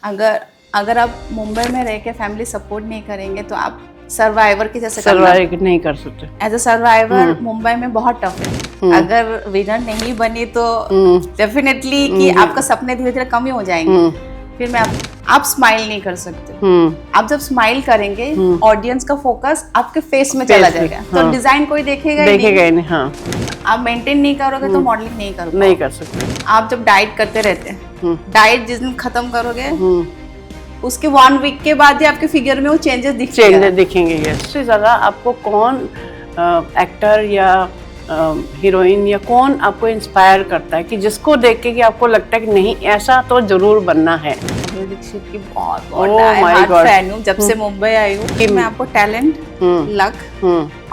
अगर अगर आप मुंबई में रह के फैमिली सपोर्ट नहीं करेंगे तो आप सर्वाइवर की जैसे सर्वाइव नहीं कर सकते। एज अ सर्वाइवर मुंबई में बहुत टफ है। अगर विनर नहीं बनी तो डेफिनेटली कि आपका सपने धीरे धीरे कम ही हो जाएंगे। फिर मैं आप स्माइल नहीं कर सकते। आप जब स्माइल करेंगे ऑडियंस का फोकस आपके फेस में चला जाएगा। तो डिजाइन कोई देखेगा ही नहीं। हाँ, आप मेंटेन नहीं करोगे तो मॉडलिंग नहीं कर सकते। आप जब डाइट करते रहते हैं, डाइट जिस दिन खत्म करोगे उसके 1 वीक के बाद ही आपके फिगर में वो चेंजेस दिखेंगे। इससे ज्यादा आपको कौन एक्टर या हीरोइन या कौन आपको इंस्पायर करता है कि जिसको देख के कि आपको लगता है कि नहीं ऐसा तो जरूर बनना है? दीक्षित की बहुत फैन हूँ जब से मुंबई आई हूँ। कि मैं आपको टैलेंट, लक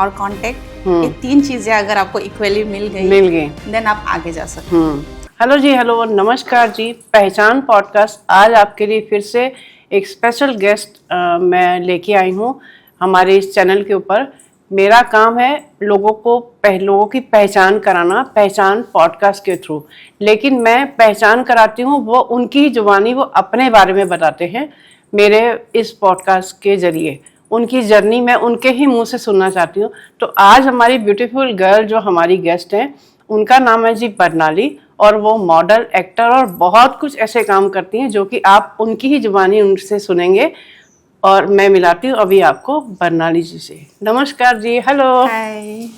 और कांटेक्ट, ये 3 चीजें अगर आपको इक्वली मिल गई देन आप आगे जा सकते हैं। हेलो जी, हेलो, नमस्कार जी। पहचान पॉडकास्ट आज आपके लिए फिर से एक स्पेशल गेस्ट मैं लेके आई हूँ हमारे इस चैनल के ऊपर। मेरा काम है लोगों की पहचान कराना, पहचान पॉडकास्ट के थ्रू। लेकिन मैं पहचान कराती हूँ वो उनकी जुबानी, वो अपने बारे में बताते हैं मेरे इस पॉडकास्ट के जरिए। उनकी जर्नी मैं उनके ही मुंह से सुनना चाहती हूँ। तो आज हमारी ब्यूटीफुल गर्ल जो हमारी गेस्ट हैं उनका नाम है जी बरनाली, और वो मॉडल, एक्टर और बहुत कुछ ऐसे काम करती हैं जो कि आप उनकी ही जुबानी उनसे सुनेंगे। और मैं मिलाती हूँ अभी आपको बरनाली जी से। नमस्कार जी। Hello, hi,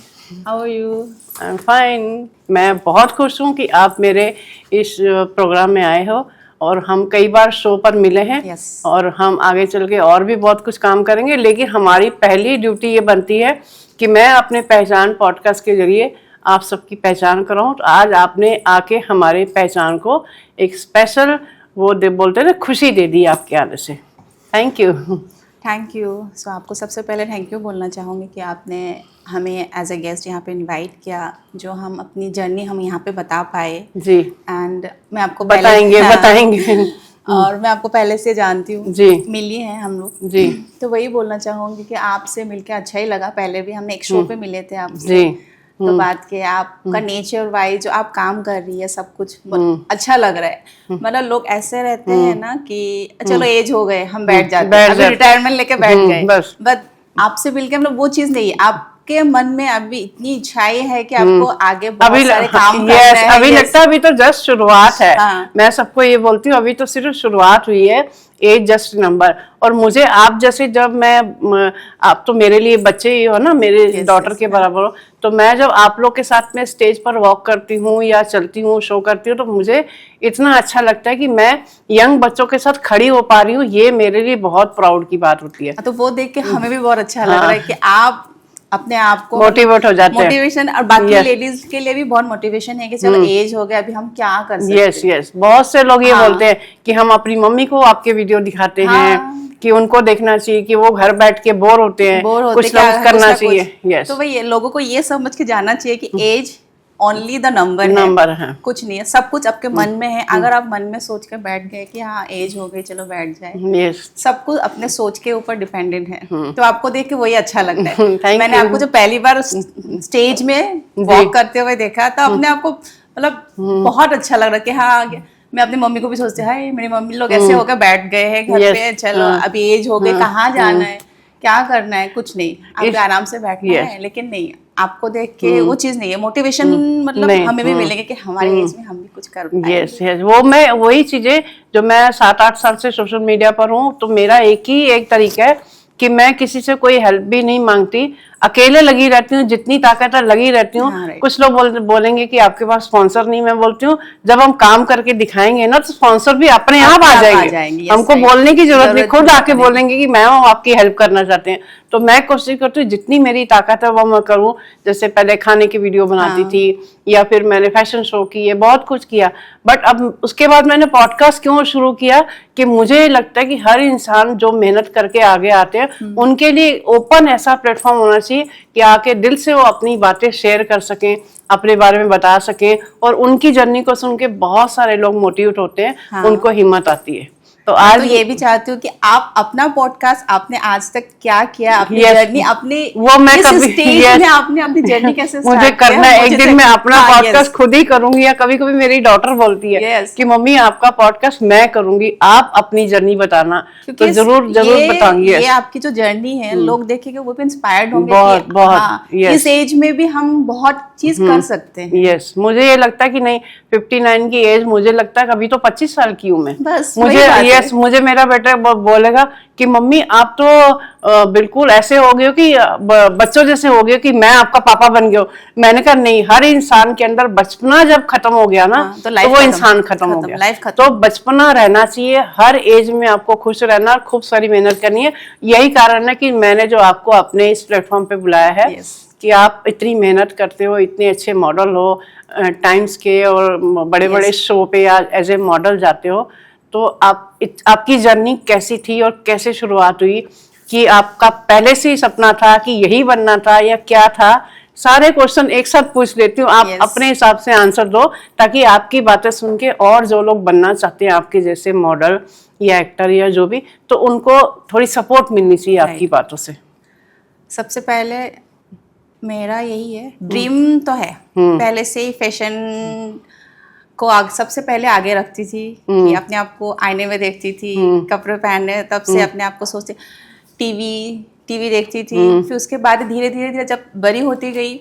how are you? I am fine. मैं बहुत खुश हूँ कि आप मेरे इस प्रोग्राम में आए हो और हम कई बार शो पर मिले हैं। yes. और हम आगे चल के और भी बहुत कुछ काम करेंगे, लेकिन हमारी पहली ड्यूटी ये बनती है कि मैं अपने पहचान पॉडकास्ट के जरिए आप सबकी पहचान कराऊं। तो आज आपने आके हमारे पहचान को एक स्पेशल बोलते हैं ना, खुशी दे दी आपके आने से। Thank you. Thank you. So आपको सबसे पहले थैंक यू बोलना चाहूँगी कि आपने हमें एज अ गेस्ट यहाँ पे इनवाइट किया, जो हम अपनी जर्नी हम यहाँ पे बता पाए जी। एंड मैं आपको बताएंगे और मैं आपको पहले से जानती हूँ जी, मिली हैं हम लोग जी। तो वही बोलना चाहूँगी कि आपसे मिलके अच्छा ही लगा। पहले भी हमने एक शो पे मिले थे आपसे, तो बात के आपका नेचर वाइज जो आप काम कर रही है सब कुछ अच्छा लग रहा है। मतलब लोग ऐसे रहते हैं ना कि चलो एज हो गए हम बैठ जाते हैं, अभी रिटायरमेंट लेके बैठ गए, बट आपसे मिलके मतलब वो चीज नहीं है। आपके मन में अभी इतनी इच्छाई है कि आपको आगे बहुत सारे काम करना है। अभी लगता है अभी तो जस्ट शुरुआत है। मैं सबको ये बोलती हूँ अभी तो सिर्फ शुरुआत हुई है, एज जस्ट नंबर। और मुझे आप जैसे आप तो मेरे लिए बच्चे ही हो ना, मेरे डॉटर के बराबर हो। तो मैं जब आप लोग के साथ में स्टेज पर वॉक करती हूँ या चलती हूँ, शो करती हूँ, तो मुझे इतना अच्छा लगता है कि मैं यंग बच्चों के साथ खड़ी हो पा रही हूँ। ये मेरे लिए बहुत प्राउड की बात होती है। तो वो देख के हमें भी बहुत अच्छा लग रहा है कि आप अपने आप को मोटिवेट हो जाते हैं। मोटिवेशन, और बाकी लेडीज के लिए भी बहुत मोटिवेशन है कि चलो एज हो गया, अभी हम क्या कर सकते हैं। यस, बहुत से लोग ये बोलते हैं कि हम अपनी मम्मी को आपके वीडियो दिखाते हैं कि उनको देखना चाहिए कि वो घर बैठ के बोर होते हैं, कुछ लोग करना चाहिए। तो भाई लोगों को ये समझ के जाना चाहिए कि एज ओनली द नंबर है, कुछ नहीं है। सब कुछ आपके मन में है। अगर आप मन में सोच के बैठ गए कि हाँ एज हो गई चलो बैठ जाए, सब कुछ अपने सोच के ऊपर डिपेंडेंट है। तो आपको देख के वही अच्छा लगता है। मैंने आपको जो पहली बार स्टेज में वॉक करते हुए देखा तो अपने आप को मतलब बहुत अच्छा लग रहा कि हाँ, मैं अपनी मम्मी को भी सोचती हूँ मेरी मम्मी लोग ऐसे होकर बैठ गए हैं घर पे, चलो अभी एज हो गई, कहाँ जाना है, क्या करना है, कुछ नहीं, आपको आराम से बैठना है। लेकिन नहीं, आपको देख के वो चीज नहीं है। मोटिवेशन मतलब हमें भी मिलेगा कि हमारे एज में हम भी कुछ कर पाएंगे। यस, वो मैं वही चीजें जो मैं 7-8 साल से सोशल मीडिया पर हूँ, तो मेरा एक तरीका है कि मैं किसी से कोई हेल्प भी नहीं मांगती, अकेले लगी रहती हूँ, जितनी ताकत है लगी रहती हूँ। कुछ लोग बोलेंगे कि आपके पास स्पॉन्सर नहीं। मैं बोलती हूँ जब हम काम करके दिखाएंगे ना तो स्पॉन्सर भी अपने आप आ जाएंगे। हमको बोलने की जरूरत नहीं, खुद आके बोलेंगे कि मैं आपकी हेल्प करना चाहते हैं। तो मैं कोशिश करती हूँ जितनी मेरी ताकत है वो मैं करूँ। जैसे पहले खाने की वीडियो बनाती थी, या फिर मैंने फैशन शो किए, बहुत कुछ किया। बट अब उसके बाद मैंने पॉडकास्ट क्यों शुरू किया कि मुझे लगता है कि हर इंसान जो मेहनत करके आगे आते हैं उनके लिए ओपन ऐसा प्लेटफॉर्म होना चाहिए कि आके दिल से वो अपनी बातें शेयर कर सकें, अपने बारे में बता सकें, और उनकी जर्नी को सुन के बहुत सारे लोग मोटिवेट होते हैं, उनको हिम्मत आती है। तो आज तो ये भी चाहती हूँ कि आप अपना पॉडकास्ट आपने आज तक क्या किया, अपनी Yes. जर्नी, अपने वो मैं इस कभी स्टेज Yes. में आपने अपनी जर्नी कैसे मुझे स्टार्ट करना है, एक दिन मैं अपना हाँ, पॉडकास्ट yes. खुद ही करूंगी, या कभी कभी मेरी डॉटर बोलती है Yes. कि मम्मी आपका पॉडकास्ट मैं करूंगी, आप अपनी जर्नी बताना, तो क्योंकि जरूर जरूर बताऊंगी। ये आपकी जो जर्नी है लोग देखेंगे वो भी इंस्पायर्ड होंगे बहुत, कि बहुत, हाँ, yes. इस एज में भी हम बहुत चीज कर सकते हैं। यस, मुझे ये लगता है कि नहीं, 59 की एज, मुझे लगता है अभी तो 25 साल की हूँ मैं। बस मुझे वही बात है। यस, मुझे मेरा बेटा बोलेगा कि मम्मी आप तो बिल्कुल ऐसे हो गए हो कि बच्चों जैसे हो गए कि मैं आपका पापा बन गया हूँ। मैंने कहा नहीं, हर इंसान के अंदर बचपना जब खत्म हो गया ना, तो वो इंसान खत्म हो गया। लाइफ खत्म। तो बचपना रहना चाहिए, हर एज में आपको खुश रहना, खूब सारी मेहनत करनी है। यही कारण है कि मैंने जो आपको अपने इस प्लेटफॉर्म पे बुलाया है कि आप इतनी मेहनत करते हो, इतने अच्छे मॉडल हो, टाइम्स के और बड़े बड़े शो पे या एज ए मॉडल जाते हो। तो आपकी जर्नी कैसी थी और कैसे शुरुआत हुई, कि आपका पहले से ही सपना था कि यही बनना था या क्या था? सारे क्वेश्चन एक साथ पूछ लेती हूँ, आप अपने हिसाब से आंसर दो, ताकि आपकी बातें सुन के और जो लोग बनना चाहते हैं आपके जैसे मॉडल या एक्टर या जो भी, तो उनको थोड़ी सपोर्ट मिलनी चाहिए आपकी बातों से। सबसे पहले मेरा यही है, ड्रीम तो है पहले से ही, फैशन को सबसे पहले आगे रखती थी कि अपने आप को आईने में देखती थी, कपड़े पहनने, तब से अपने आप को सोचती, टीवी देखती थी। फिर उसके बाद धीरे धीरे जब बड़ी होती गई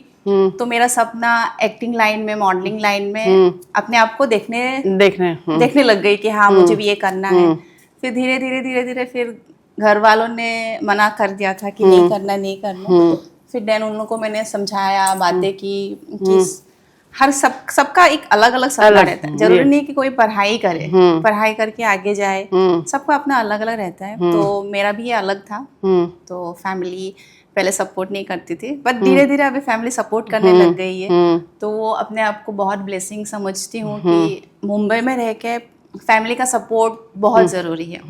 तो मेरा सपना एक्टिंग लाइन में, मॉडलिंग लाइन में अपने आप को देखने लग गई कि हाँ मुझे भी ये करना है। फिर धीरे धीरे फिर घर वालों ने मना कर दिया था कि नहीं करना। फिर देन उन लोगों को मैंने समझाया, बातें की कि हर सबका एक अलग अलग सपना रहता है। जरूरी नहीं कि कोई पढ़ाई करे, पढ़ाई करके आगे जाए, सबका अपना अलग अलग रहता है। तो मेरा भी ये अलग था। तो फैमिली पहले सपोर्ट नहीं करती थी, बट धीरे धीरे अभी फैमिली सपोर्ट करने लग गई है। तो वो अपने आप को बहुत ब्लेसिंग समझती हूँ कि मुंबई में रह के फैमिली का सपोर्ट बहुत ज़रूरी है।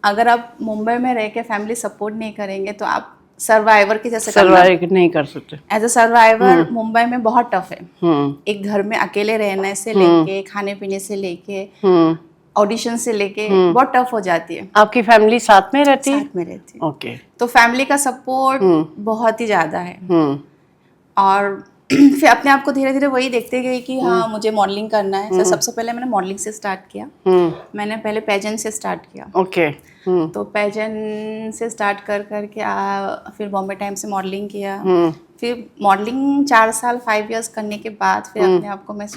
अगर आप मुंबई में रह के फैमिली सपोर्ट नहीं करेंगे तो आप सर्वाइवर की जैसे सर्वाइव नहीं कर सकते। एज अ सर्वाइवर मुंबई में बहुत टफ है। एक घर में अकेले रहने से लेके, खाने पीने से लेके, ऑडिशन से लेके बहुत टफ हो जाती है। आपकी फैमिली साथ में रहती है? साथ में रहती है। ओके। तो फैमिली का सपोर्ट बहुत ही ज्यादा है। और फिर अपने आप को धीरे धीरे वही देखते गई कि हाँ मुझे मॉडलिंग करना है। सबसे पहले मैंने मॉडलिंग से स्टार्ट किया। मैंने पहले पेजेंट से स्टार्ट किया। ओके। तो पेजेंट से स्टार्ट करके फिर बॉम्बे टाइम्स से मॉडलिंग किया। फिर मॉडलिंग 4 साल 5 इयर्स करने के बाद फिर अपने आप को मैं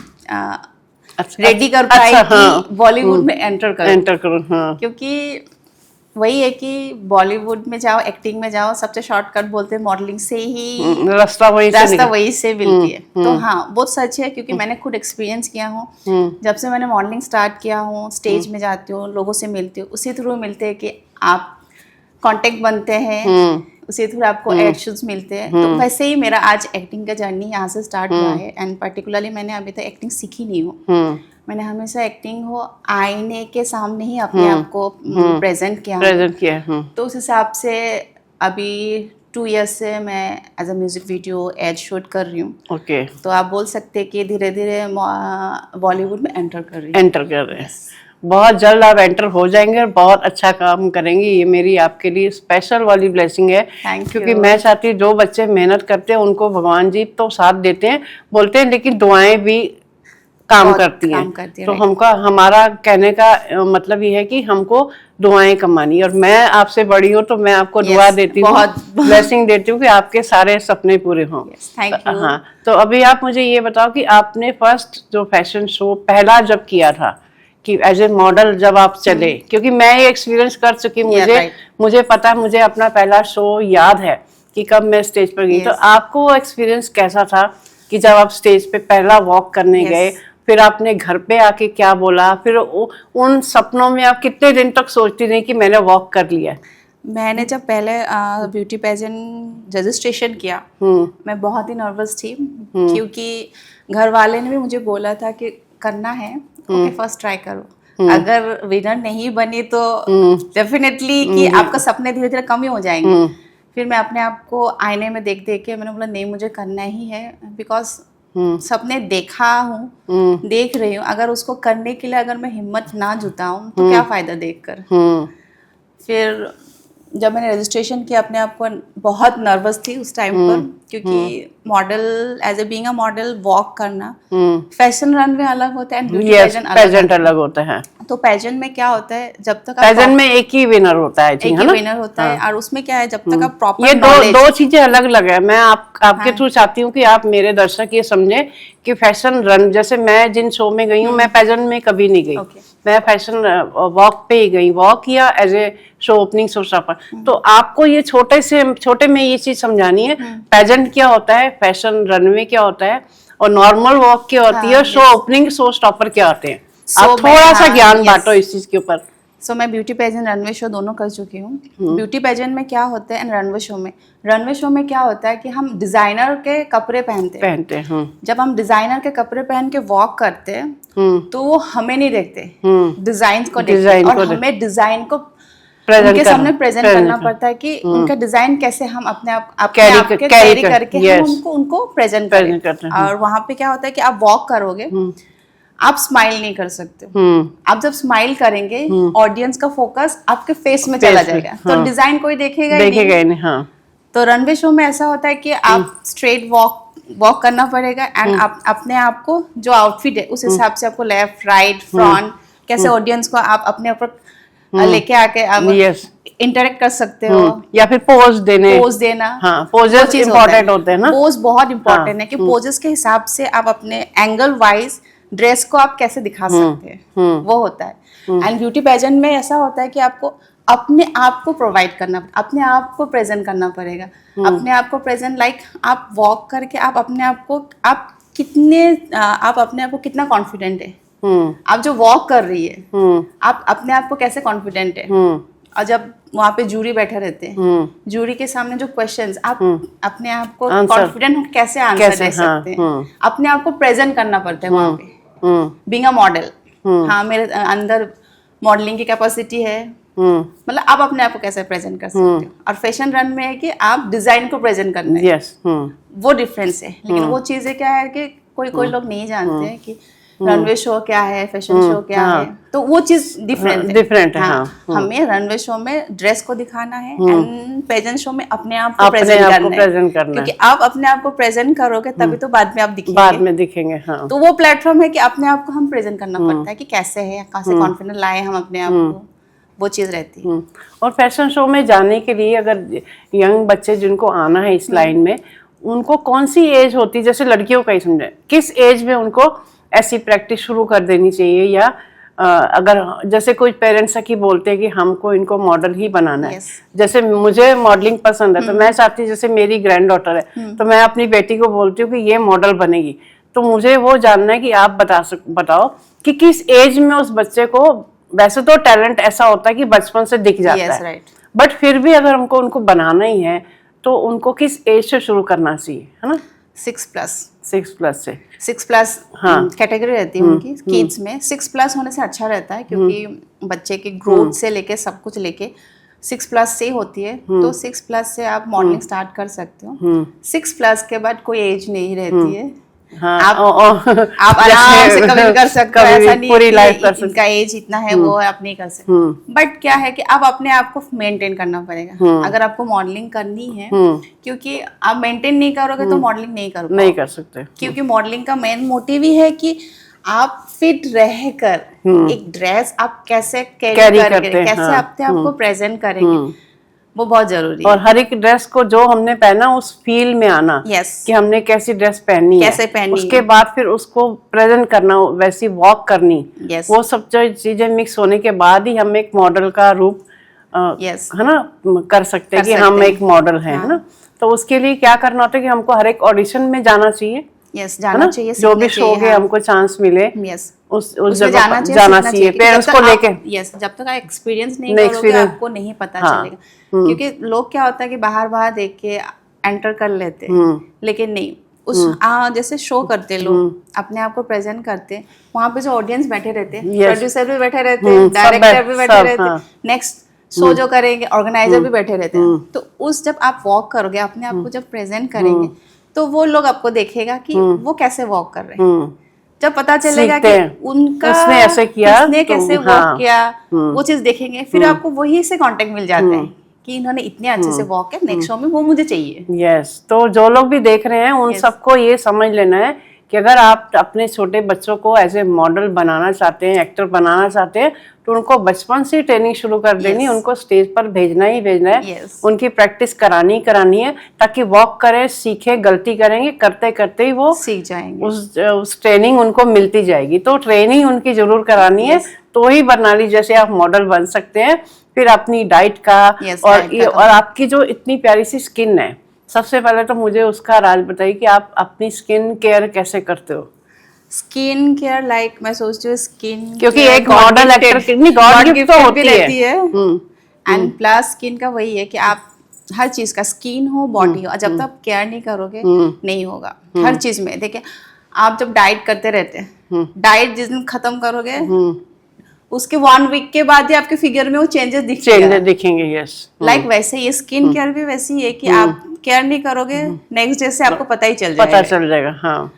रेडी कर पाई कि बॉलीवुड में एंटर करूं। क्योंकि वही है कि बॉलीवुड में जाओ, एक्टिंग में जाओ, सबसे शॉर्टकट बोलते हैं मॉडलिंग से ही, रास्ता वही से मिलती है। तो हाँ बहुत सच है, क्योंकि मैंने खुद एक्सपीरियंस किया हूँ। जब से मैंने मॉडलिंग स्टार्ट किया हूँ, स्टेज में जाती हूँ, लोगों से मिलती हूँ, उसी थ्रू मिलते हैं कि आप कांटेक्ट बनते हैं, उसी थ्रू आपको एड शूट्स मिलते हैं। तो वैसे ही मेरा आज एक्टिंग का जर्नी यहाँ से स्टार्ट हुआ है। एंड पर्टिकुलरली मैंने अभी तक एक्टिंग सीखी नहीं हूँ। मैंने हमेशा एक्टिंग हो आईने के सामने ही अपने आप को प्रेजेंट किया। तो उस हिसाब से अभी 2 इयर्स से मैं as a music video ad shoot कर रही हूँ। ओके। तो आप बोल सकते हैं कि धीरे धीरे बॉलीवुड में एंटर कर रहे हैं। बहुत जल्द आप एंटर हो जाएंगे और बहुत अच्छा काम करेंगे। ये मेरी आपके लिए स्पेशल वाली ब्लेसिंग है, क्योंकि मैं चाहती हूँ जो बच्चे मेहनत करते हैं उनको भगवान जी तो साथ देते हैं, बोलते हैं, लेकिन दुआएं भी काम करती हैं। तो हमारा कहने का मतलब ये है कि हमको दुआएं कमानी, और मैं आपसे बड़ी हूँ तो मैं आपको दुआ देती हूँ, ब्लेसिंग देती हूँ कि आपके सारे सपने पूरे हों। हाँ, तो अभी आप मुझे ये बताओ कि आपने फर्स्ट जो फैशन शो पहला जब किया था, कि एज ए मॉडल जब आप चले, क्योंकि मैं ये एक्सपीरियंस कर चुकी, मुझे पता है, मुझे अपना पहला शो याद है कि कब मैं स्टेज पर गई। तो आपको वो एक्सपीरियंस कैसा था कि जब आप स्टेज पे पहला वॉक करने गए, फिर आपने घर पे आके क्या बोला, फिर उन सपनों में आप कितने दिन तक सोचती रही कि मैंने वॉक कर लिया? मैंने जब पहले ब्यूटी पेजेंट रजिस्ट्रेशन किया, मैं बहुत ही नर्वस थी, क्योंकि घर वाले ने भी मुझे बोला था कि करना है, ओके फर्स्ट ट्राई करो, अगर विनर नहीं बनी तो डेफिनेटली कि आपका सपने धीरे धीरे कम ही हो जाएंगे। फिर मैं अपने आप को आईने में देख के मैंने बोला नहीं मुझे करना ही है, बिकॉज सपने देखा हूँ, देख रही हूँ, अगर उसको करने के लिए अगर मैं हिम्मत ना जुटाऊं तो क्या फायदा देखकर। फिर जब मैंने रजिस्ट्रेशन किया अपने आप को बहुत नर्वस थी उस टाइम पर, क्योंकि model as a being a model walk करना, फैशन रनवे अलग होता है एंड ब्यूटी पेजेंट अलग होता है। तो पेजेंट में क्या होता है, जब तक पेजेंट में एक ही विनर होता है, एक ही विनर होता है, और उसमें क्या है, जब तक आप प्रॉपर ये दो चीजें अलग अलग है। मैं आपके थ्रू चाहती हूँ कि आप मेरे दर्शक ये समझे कि फैशन रन, जैसे मैं जिन शो में गई हूँ, मैं पेजेंट में कभी नहीं गई, मैं फैशन वॉक पे ही गई, वॉक किया as a show opening showstopper. तो आपको ये छोटे में ये चीज समझानी है, पेजेंट क्या होता है, फैशन रनवे क्या होता है, और नॉर्मल वॉक क्या होती है, शो ओपनिंग शो स्टॉपर क्या होते हैं। आप थोड़ा सा ज्ञान बांटो इस चीज के ऊपर। सो मैं ब्यूटी पेजेंट रनवे शो दोनों कर चुकी हूँ। ब्यूटी पेजेंट में क्या होता है एंड रनवे शो में क्या होता है कि हम डिजाइनर के कपड़े पहनते हैं। जब हम डिजाइनर के कपड़े पहन के वॉक करते हैं तो वो हमें नहीं देखते, डिजाइन को देखते हैं, और हमें डिजाइन को उनके सामने प्रेजेंट करना पड़ता है कि उनका डिजाइन कैसे हम अपने आप कैरी करके हम उनको प्रेजेंट करें। और वहां पे क्या होता है कि आप वॉक करोगे, आप स्माइल नहीं कर सकते। आप जब स्माइल करेंगे ऑडियंस का फोकस आपके फेस में चला जाएगा, तो डिजाइन कोई देखेगा ही नहीं। तो रनवे शो में ऐसा होता है कि आप स्ट्रेट वॉक करना पड़ेगा एंड आप अपने आप को जो आउटफिट है उस हिसाब से आपको लेफ्ट राइट फ्रंट कैसे ऑडियंस को आप अपने ऊपर लेके आके इंटरेक्ट कर सकते हो, या फिर पोज देना। पोजेस इंपॉर्टेंट होते हैं ना, पोज बहुत इंपॉर्टेंट है कि पोजेस के हिसाब से आप अपने एंगल वाइज ड्रेस को आप कैसे दिखा सकते हैं, वो होता है। एंड ब्यूटी पेजेंट में ऐसा होता है कि आपको अपने आप को प्रोवाइड करना, अपने आप को प्रेजेंट करना पड़ेगा, अपने आप को प्रेजेंट लाइक आप वॉक करके आप अपने आप को आप अपने आप को कितना कॉन्फिडेंट है, आप जो वॉक कर रही है आप अपने आप को कैसे कॉन्फिडेंट है। और जब वहाँ पे जूरी बैठे रहते हैं, जूरी के सामने जो क्वेश्चंस आप अपने आप को कॉन्फिडेंट कैसे आंसर दे सकते हैं, अपने आप को प्रेजेंट करना पड़ता है वहाँ पे बीइंग अ मॉडल। हाँ, मेरे अंदर मॉडलिंग की कैपेसिटी है, मतलब आप अपने आप को कैसे प्रेजेंट कर सकते हो। और फैशन रन में है कि आप डिजाइन को प्रेजेंट करना है, वो डिफरेंस है। लेकिन वो चीजें क्या है कि कोई लोग नहीं जानते हैं कि रनवे शो क्या है, फैशन शो क्या है, तो वो चीज डिफरेंट है। हमें रनवे शो में ड्रेस को दिखाना है एंड पेजेंट शो में अपने आप को प्रेजेंट करना है, क्योंकि आप अपने आप को प्रेजेंट करोगे तभी तो बाद में आप दिखेंगे। तो वो प्लेटफॉर्म है कि अपने आप को हम प्रेजेंट करना पड़ता है कि कैसे है, कैसे कॉन्फिडेंट लाए हम अपने आप को, वो चीज रहती है। और फैशन शो में जाने के लिए अगर यंग बच्चे जिनको आना है इस लाइन में, उनको कौन सी एज होती है, जैसे लड़कियों का ही समझे, किस एज में उनको ऐसी प्रैक्टिस शुरू कर देनी चाहिए, या अगर जैसे कोई पेरेंट्स है कि बोलते हैं कि हमको इनको मॉडल ही बनाना है, जैसे मुझे मॉडलिंग पसंद है तो मैं चाहती हूँ, जैसे मेरी ग्रैंड डॉटर है तो मैं अपनी बेटी को बोलती हूँ कि ये मॉडल बनेगी, तो मुझे वो जानना है कि आप बताओ कि किस एज में उस बच्चे को, वैसे तो टैलेंट ऐसा होता है कि बचपन से दिख जाता है, बट फिर भी अगर हमको उनको बनाना ही है तो उनको किस एज से शुरू करना चाहिए, है ना? 6+ से 6+ कैटेगरी रहती है उनकी किड्स में। 6+ होने से अच्छा रहता है, क्योंकि बच्चे के ग्रोथ से लेके सब कुछ लेके 6+ से होती है, तो 6+ से आप मॉडलिंग स्टार्ट कर सकते हो। 6+ के बाद कोई एज नहीं रहती है, आप आराम से कभी भी कर सकते हो, ऐसा नहीं पूरी लाइफ कर सकते, इनका एज इतना है वो आप नहीं कर सकते। बट क्या है कि आप अपने आप को मेंटेन करना पड़ेगा अगर आपको मॉडलिंग करनी है, क्योंकि आप मेंटेन नहीं करोगे तो मॉडलिंग नहीं कर सकते। क्योंकि मॉडलिंग का मेन मोटिव ही है कि आप फिट रहकर एक ड्रेस आप कैसे कैरी करके कैसे अपने आप को प्रेजेंट करेंगे, वो बहुत जरूरी है। और हर एक ड्रेस को जो हमने पहना उस फील में आना, कि हमने कैसी ड्रेस पहनी है, उसके बाद फिर उसको प्रेजेंट करना, वैसी वॉक करनी, वो सब चीजें मिक्स होने के बाद ही हम एक मॉडल का रूप है ना कर सकते हैं कि हम एक मॉडल हैं, है ना? तो उसके लिए क्या करना होता है कि हमको हर एक ऑडिशन में जाना चाहिए, जाना चाहिए, जो भी शो के हमको चांस मिले उस जगह जाना चाहिए पेरेंट्स को लेके। जब तक आप एक्सपीरियंस नहीं करोगे आपको नहीं पता चलेगा, क्योंकि लोग क्या होता है कि बाहर देख के एंटर कर लेते हैं, लेकिन नहीं, उस जैसे शो करते लोग अपने आप को प्रेजेंट करते, वहाँ पे जो ऑडियंस बैठे रहते, प्रोड्यूसर भी बैठे रहते, डायरेक्टर भी बैठे रहते, नेक्स्ट शो जो करेंगे ऑर्गेनाइजर भी बैठे रहते हैं। तो उस जब आप वॉक करोगे अपने आप को जब प्रेजेंट करेंगे तो वो लोग आपको देखेगा कि वो कैसे वॉक कर रहे हैं। जब पता चलेगा कि उनका उसने ऐसे किया, किसने कैसे हाँ, वॉक किया, वो चीज देखेंगे, फिर आपको वही से कांटेक्ट मिल जाता है कि इन्होंने इतने अच्छे से वॉक किया, नेक्स्ट शो में वो मुझे चाहिए। यस, तो जो लोग भी देख रहे हैं उन सबको ये समझ लेना है कि अगर आप अपने छोटे बच्चों को एज ए मॉडल बनाना चाहते हैं, एक्टर बनाना चाहते हैं, तो उनको बचपन से ट्रेनिंग शुरू कर देनी, उनको स्टेज पर भेजना ही भेजना है, उनकी प्रैक्टिस करानी है, ताकि वॉक करें, सीखे, गलती करेंगे, करते करते ही वो सीख जाएंगे, उस ट्रेनिंग उनको मिलती जाएगी। तो ट्रेनिंग उनकी जरूर करानी है, तो ही बर्नाली जैसे आप मॉडल बन सकते हैं। फिर अपनी डाइट का और आपकी जो इतनी प्यारी सी स्किन है, सबसे पहले तो मुझे उसका राज बताइए कि आप अपनी स्किन केयर कैसे करते हो। स्किन केयर लाइक मैं सोचती हूँ स्किन, क्योंकि एक मॉडल एक्टर कितनी गॉड गिफ्ट तो होती है, एंड प्लस स्किन का वही है कि आप हर चीज का, स्किन हो बॉडी हो, जब तक केयर नहीं करोगे नहीं होगा। हर चीज में देखिए, आप जब डाइट करते रहते हैं, डाइट जिस दिन खत्म करोगे उसके 1 वीक के बाद ही आपके फिगर में वो चेंजेस दिखेंगे। यस, लाइक वैसे ये स्किन केयर भी वैसी है कि आप केयर नहीं करोगे, नेक्स्ट डे से आपको पता चल जाएगा। हाँ।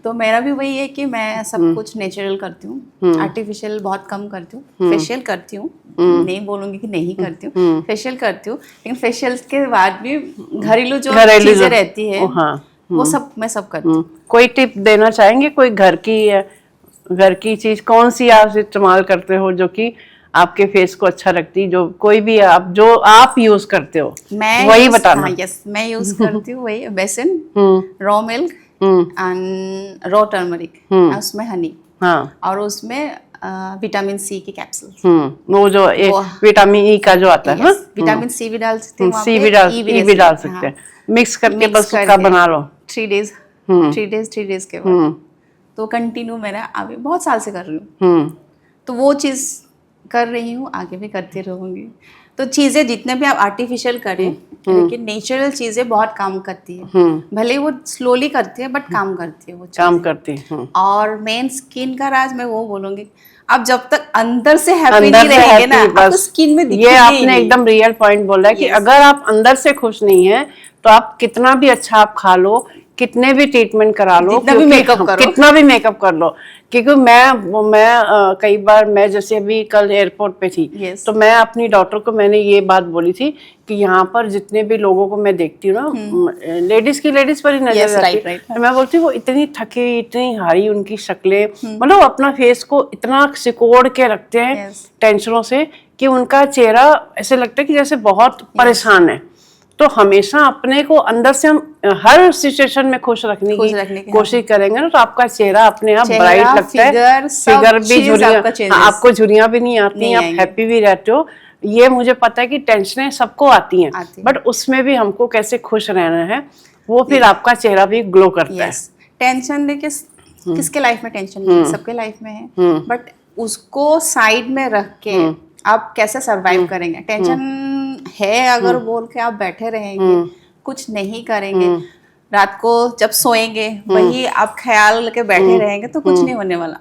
तो मेरा भी वही है कि मैं सब कुछ नेचुरल करती हूँ, आर्टिफिशियल बहुत कम करती हूँ। फेशियल करती हूँ, नहीं बोलूंगी कि नहीं करती हूँ, फेशियल करती हूँ, लेकिन फेशियल के बाद भी घरेलू जो चीजें रहती है वो सब मैं सब करती हूँ। कोई टिप देना चाहेंगे, कोई घर की चीज कौन सी आप इस्तेमाल करते हो जो कि आपके फेस को अच्छा रखती, जो कोई भी आप यूज करते हो, मैं वही बताना। हाँ, यस, मैं यूज करती हूँ वही बेसन, raw milk and raw turmeric, उसमें हनी, हाँ, और उसमें विटामिन सी की कैप्सूल, वो जो विटामिन ई का जो आता है ना, विटामिन सी भी डाल सकते हैं, सी भी डाल सकते हैं, मिक्स करके बस उसका बना लो 3 डेज के बाद। तो कंटिन्यू मैंने अभी बहुत साल से कर रही हूँ, तो वो चीज कर रही हूँ, आगे भी करती रहूंगी। तो चीजें जितने भी आप आर्टिफिशियल करें, लेकिन नेचुरल चीजें बहुत काम करती है, भले वो स्लोली करती है बट काम करती है, वो काम करती है। और मेन स्किन का राज मैं वो बोलूंगी, आप जब तक अंदर से हैप्पी नहीं रहेंगे ना, आपको स्किन में दिखेगी। ये आपने एकदम रियल पॉइंट बोला है कि अगर आप अंदर से खुश नहीं है तो आप कितना भी अच्छा आप खा लो, कितने भी ट्रीटमेंट करा लो, कितना भी मेकअप कर लो, क्योंकि मैं कई बार, मैं जैसे अभी कल एयरपोर्ट पे थी, तो मैं अपनी डॉक्टर को मैंने ये बात बोली थी कि यहाँ पर जितने भी लोगों को मैं देखती हूँ ना, लेडीज पर ही नजर आती है, तो मैं बोलती हूँ वो इतनी थकी, इतनी हारी उनकी शक्लें, मतलब अपना फेस को इतना सिकोड़ के रखते हैं टेंशनों से कि उनका चेहरा ऐसे लगता है कि जैसे बहुत परेशान है। तो हमेशा अपने को अंदर से हम हर सिचुएशन में खुश रखने की कोशिश करेंगे ना, तो आपका चेहरा अपने आप ब्राइट लगता है, फिगर भी झुर्रियां, आपको झुर्रियां भी नहीं आती, आप हैप्पी भी रहते हो। ये मुझे पता है कि टेंशनें सबको आती हैं, बट उसमें भी हमको कैसे खुश रहना है, वो फिर आपका चेहरा भी ग्लो करता है। टेंशन देखिए, किसके लाइफ में टेंशन नहीं है, सबके लाइफ में है, बट उसको साइड में रख के आप कैसे सरवाइव करेंगे। टेंशन है अगर बोल के आप बैठे रहेंगे, कुछ नहीं करेंगे, रात को जब सोएंगे वही आप ख्याल लेके बैठे रहेंगे, तो कुछ नहीं होने वाला।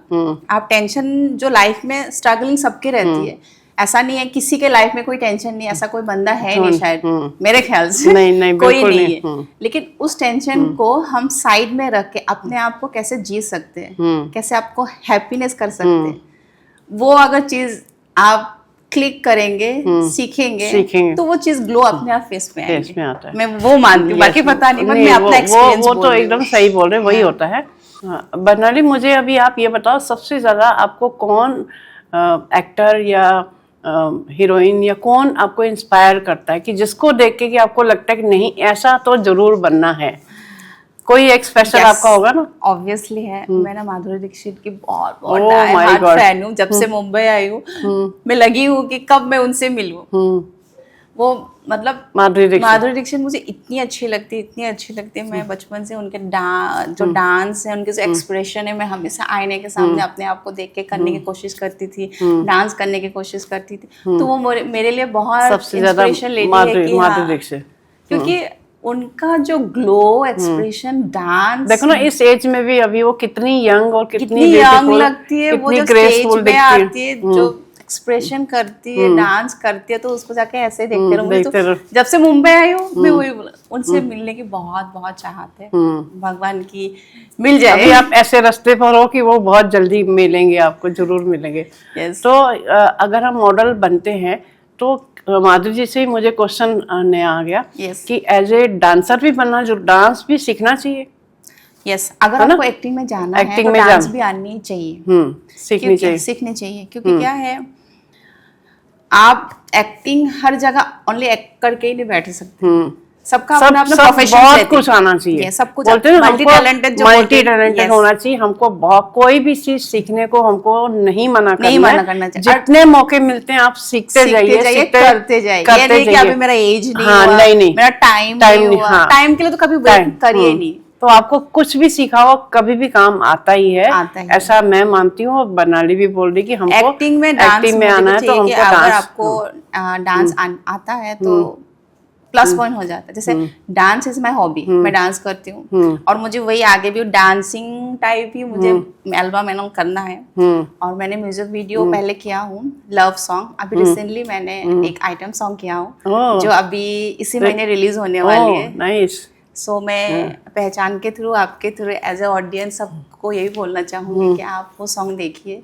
आप टेंशन जो लाइफ में स्ट्रगलिंग सबकी रहती है, ऐसा नहीं है किसी के लाइफ में कोई टेंशन नहीं, ऐसा कोई बंदा है नहीं शायद, मेरे ख्याल से नहीं, कोई नहीं है। लेकिन उस टेंशन को हम साइड में रख के अपने आप को कैसे जी सकते हैं, कैसे आपको हैप्पीनेस कर सकते हैं, वो अगर चीज आप क्लिक करेंगे, सीखेंगे तो वो चीज ग्लो अपने आप फेस में आता है। मैं वो मानती हूँ, बाकी पता नहीं, मैं अपना एक्सपीरियंस वो तो एकदम सही बोल रहे हैं, वही होता है। बर्नाली, मुझे अभी आप ये बताओ, सबसे ज्यादा आपको कौन एक्टर या हीरोइन या कौन आपको इंस्पायर करता है, कि जिसको देख के कि आपको लगता है कि नहीं ऐसा तो जरूर बनना है? कोई एक स्पेशल आपका होगा ना? ऑब्वियसली है, मैं ना माधुरी दीक्षित की बहुत फैन हूँ। जब से मुंबई आई हूँ मैं लगी हूँ कि कब मैं उनसे मिलूं। वो मतलब माधुरी दीक्षित मुझे इतनी अच्छी लगती है, मैं बचपन से उनके जो डांस है, उनके जो एक्सप्रेशन है, मैं हमेशा आईने के सामने अपने आप को देख के करने की कोशिश करती थी, डांस करने की कोशिश करती थी। तो वो मेरे लिए बहुत इंस्पिरेशन लेती है कि क्योंकि उनका जो ग्लो, एक्सप्रेशन, डांस, देखो ना इस एज में भी अभी वो कितनी यंग और कितनी यंग लगती है, वो जो स्टेज पे आती है, जो एक्सप्रेशन करती है, डांस करती है, तो उसको जाके ऐसे देखते रहो। मुझे तो जब से मुंबई आई हूँ मैं वही बोला, उनसे मिलने की बहुत बहुत चाहत है, भगवान की मिल जाए। अभी आप ऐसे रास्ते पर हो कि वो बहुत जल्दी मिलेंगे, आपको जरूर मिलेंगे। तो अगर हम मॉडल बनते हैं तो माधुरी जी से ही मुझे क्वेश्चन नया आ गया कि एज ए डांसर भी बनना, जो डांस भी सीखना चाहिए। यस, अगर आपको एक्टिंग में जाना है तो डांस भी आनी चाहिए, सीखनी चाहिए, क्योंकि क्या है, आप एक्टिंग हर जगह ओनली एक्ट करके ही नहीं बैठ सकते, सबका अपना अपना प्रोफेशन, बहुत कुछ आना चाहिए, सब कुछ बोलते हैं मल्टी टैलेंटेड होना चाहिए। हमको बहुत कोई भी चीज सीखने को हमको नहीं मना करना चाहिए। जितने मौके मिलते हैं आप सीखते जाइए, करते जाइए। ये नहीं कि अभी मेरा एज नहीं हुआ, नहीं, मेरा टाइम नहीं हुआ, टाइम के लिए तो कभी वेट करिए नहीं। तो आपको कुछ भी सीखा हो कभी भी काम आता ही है, ऐसा मैं मानती हूँ। बनाली भी बोल रही कि हमको एक्टिंग में आना है, तो हमको अगर आपको डांस आता है तो प्लस पॉइंट हो जाता है। जैसे डांस इज माय हॉबी, मैं डांस करती हूँ और मुझे वही आगे भी डांसिंग टाइप ही मुझे एल्बम करना है। और मैंने म्यूजिक वीडियो पहले किया हूँ, लव सॉन्ग। अभी रिसेंटली मैंने एक आइटम सॉन्ग किया हूँ जो अभी इसी महीने रिलीज होने वाली है। नाइस। सो मैं पहचान के थ्रू, आपके थ्रू एज ए ऑडियंस सबको यही बोलना चाहूंगी कि आप वो सॉन्ग देखिए,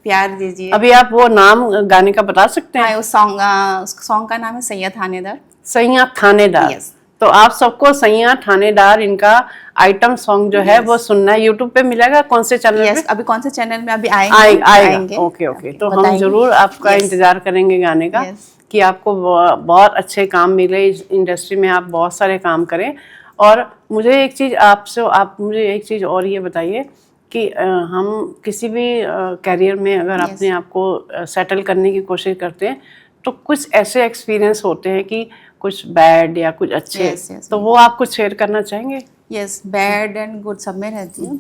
प्यार दीजिए। अभी आप वो नाम गाने का बता सकते हैं? उस सॉन्ग का नाम है सैया थानेदार। सैया थानेदार। yes. तो आप सबको सैया थानेदार इनका आइटम सॉन्ग जो है वो सुनना है। यूट्यूब पे मिलेगा? कौन से चैनल पे? अभी कौन से चैनल में अभी आएंगे। ओके। तो हम जरूर आपका इंतजार करेंगे गाने का, कि आपको बहुत अच्छे काम मिले इस इंडस्ट्री में, आप बहुत सारे काम करें। और मुझे एक चीज़ आप मुझे एक चीज़ और ये बताइए कि हम किसी भी कैरियर में अगर अपने आप को सेटल करने की कोशिश करते हैं तो कुछ ऐसे एक्सपीरियंस होते हैं कि कुछ बैड या कुछ अच्छे, तो वो आप कुछ शेयर करना चाहेंगे? यस, बैड एंड गुड सब में रहती हूँ।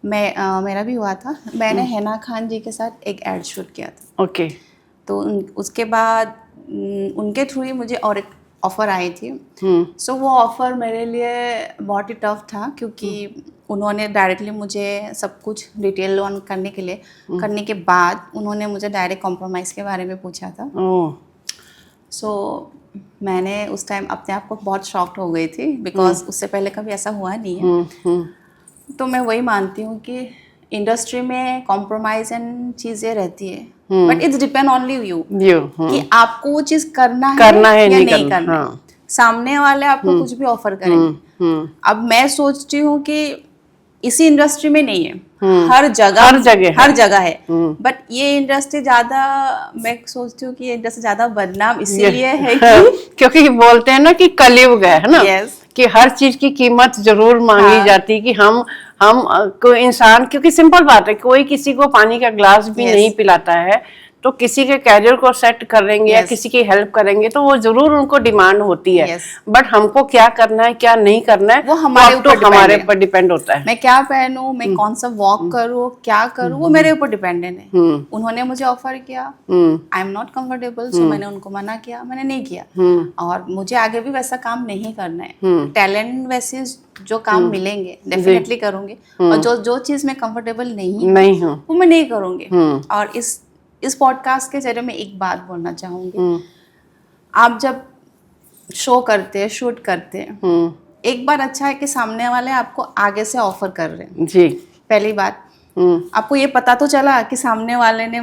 मेरा भी हुआ था। मैंने हिना खान जी के साथ एक एड शूट किया था। ओके। तो उसके बाद उनके थ्रू ही मुझे और एक ऑफ़र आई थी। सो वो ऑफ़र मेरे लिए बहुत ही टफ था, क्योंकि उन्होंने डायरेक्टली मुझे सब कुछ डिटेल लोन करने के बाद उन्होंने मुझे डायरेक्ट कॉम्प्रोमाइज़ के बारे में पूछा था। सो मैंने उस टाइम अपने आप को बहुत शॉक्ड हो गई थी, बिकॉज उससे पहले कभी ऐसा हुआ नहीं है। तो मैं वही मानती हूँ कि इंडस्ट्री में कॉम्प्रोमाइज़ एंड चीज़ें रहती है, but it's depend only you कि आपको वो चीज़ करना है या नहीं करना है। सामने वाले आपको कुछ भी ऑफर करेंगे। अब मैं सोचती हूँ कि इसी इंडस्ट्री में नहीं है, हर जगह है, बट ये इंडस्ट्री ज्यादा, मैं सोचती हूँ कि ये इंडस्ट्री ज्यादा बदनाम इसीलिए है क्योंकि बोलते हैं ना कि कलयुग है ना, कि हर चीज की कीमत जरूर मांगी जाती है। कि हम कोई इंसान, क्योंकि सिंपल बात है, कोई किसी को पानी का ग्लास भी नहीं पिलाता है, तो किसी के कैरियर को सेट करेंगे या किसी की हेल्प करेंगे तो वो जरूर उनको डिमांड होती है। बट हमको क्या करना है क्या नहीं करना है वो हमारे ऊपर डिपेंड होता है। मैं क्या पहनूं, मैं कौन सा वॉक करूं, क्या करूं, वो मेरे ऊपर डिपेंडेंट है। उन्होंने मुझे ऑफर किया, आई एम नॉट कंफर्टेबल, सो मैंने उनको मना किया, मैंने नहीं किया। और मुझे आगे भी वैसा काम नहीं करना है। टैलेंट वैसे जो काम मिलेंगे डेफिनेटली करूंगी, और जो चीज में कंफर्टेबल नहीं हूँ वो मैं नहीं करूंगी। और इस पॉडकास्ट के जरिए मैं एक बात बोलना चाहूंगी, आप जब शो करते हैं, शूट करते हैं, एक बार अच्छा है कि सामने वाले आपको आगे से ऑफर कर रहे हैं जी। पहली बात, आपको ये पता तो चला कि सामने वाले ने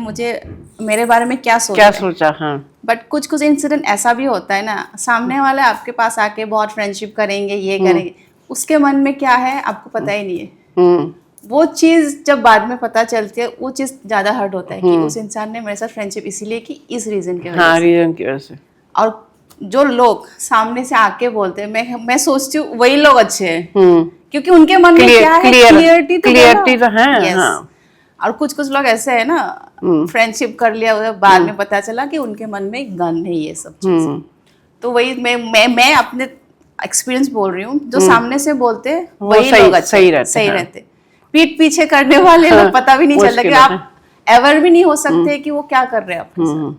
मेरे बारे में क्या सोचा। हाँ। बट कुछ इंसिडेंट ऐसा भी होता है ना, सामने वाले आपके पास आके बहुत फ्रेंडशिप करेंगे, ये करेंगे, उसके मन में क्या है आपको पता ही नहीं है। वो चीज जब बाद में पता चलती है, वो चीज ज्यादा हर्ट होता है कि उस इंसान ने मेरे साथ फ्रेंडशिप इसीलिए की, इस रीजन की वजह से। और जो लोग सामने से आके बोलते हैं, मैं सोचती हूँ वही लोग अच्छे हैं, क्योंकि उनके मन में क्या है, क्लियरिटी तो है। और कुछ लोग ऐसे है ना, फ्रेंडशिप कर लिया, बाद में पता चला कि उनके मन में गन है, ये सब चीज। तो वही मैं अपने एक्सपीरियंस बोल रही हूँ, जो सामने से बोलते वही लोग सही रहते। पीठ पीछे करने वाले लोग पता भी नहीं चलता कि आप एवर भी नहीं हो सकते कि वो क्या कर रहे हैं अपने साथ।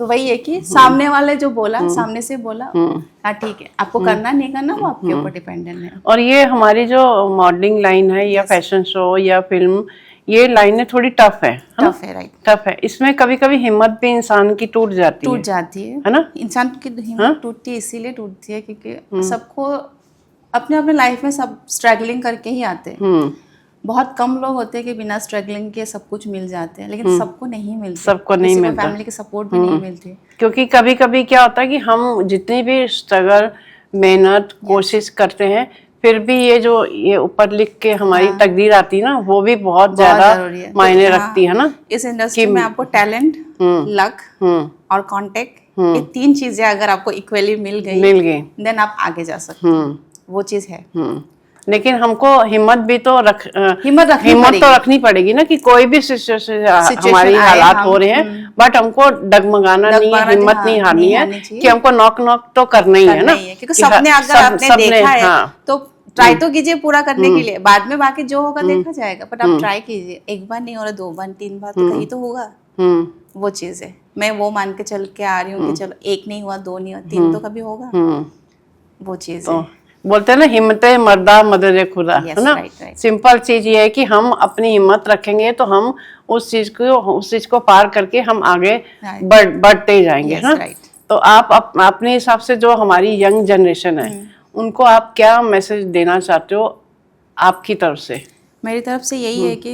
तो वही है कि सामने वाले जो बोला, सामने से बोला, हाँ ठीक है, आपको करना नहीं करना वो आपके ऊपर डिपेंडेंट है। और ये हमारी जो मॉडलिंग लाइन है या फैशन शो या फिल्म, ये लाइनें थोड़ी टफ है ना? टफ है, राइट। टफ है, इसमें कभी कभी हिम्मत भी इंसान की टूट जाती है ना? इंसान की हिम्मत टूटती है, इसीलिए टूटती है क्योंकि सबको अपने अपने लाइफ में सब स्ट्रगलिंग करके ही आते हैं। बहुत कम लोग होते हैं कि बिना स्ट्रगलिंग के सब कुछ मिल जाते हैं, लेकिन सबको नहीं मिलते, सबको नहीं मिलता, फैमिली की सपोर्ट भी नहीं मिलती। क्योंकि कभी कभी क्या होता है कि हम जितनी भी स्ट्रगल, मेहनत, कोशिश करते हैं, फिर भी ये ऊपर लिख के हमारी तकदीर आती है ना, वो भी बहुत ज्यादा मायने रखती है ना। इस इंडस्ट्री में आपको टैलेंट, लक और कांटेक्ट, ये 3 चीजें अगर आपको इक्वली मिल गई देन आप आगे जा सकते हैं। वो चीज है। लेकिन हमको हिम्मत भी तो हिम्मत तो रखनी पड़ेगी ना, कि कोई भी सिचुएशन हमारी हालात हो रहे हैं, बट हमको डगमगाना नहीं है, हिम्मत नहीं हारनी है कि हमको नॉक तो करना ही है ना, क्योंकि सपने अगर आपने देखा है तो ट्राई तो कीजिए पूरा करने के लिए, बाद में बाकी जो होगा देखा जाएगा, बट आप ट्राई कीजिए। 1 बार नहीं हो रहा, 2 बार 3 बार तो कहीं तो होगा। वो चीज है, मैं वो मान के चल के आ रही हूँ कि चलो 1 नहीं हुआ, 2 नहीं हुआ, 3 तो कभी होगा। वो चीज है, बोलते हैं ना, हिम्मत मर्दा मदद खुदा, है ना। सिंपल चीज ये है कि हम अपनी हिम्मत रखेंगे तो हम उस चीज को पार करके हम आगे बढ़ते जाएंगे, है ना। तो आप अपने हिसाब से जो हमारी यंग जनरेशन है उनको आप क्या मैसेज देना चाहते हो आपकी तरफ से? मेरी तरफ से यही है कि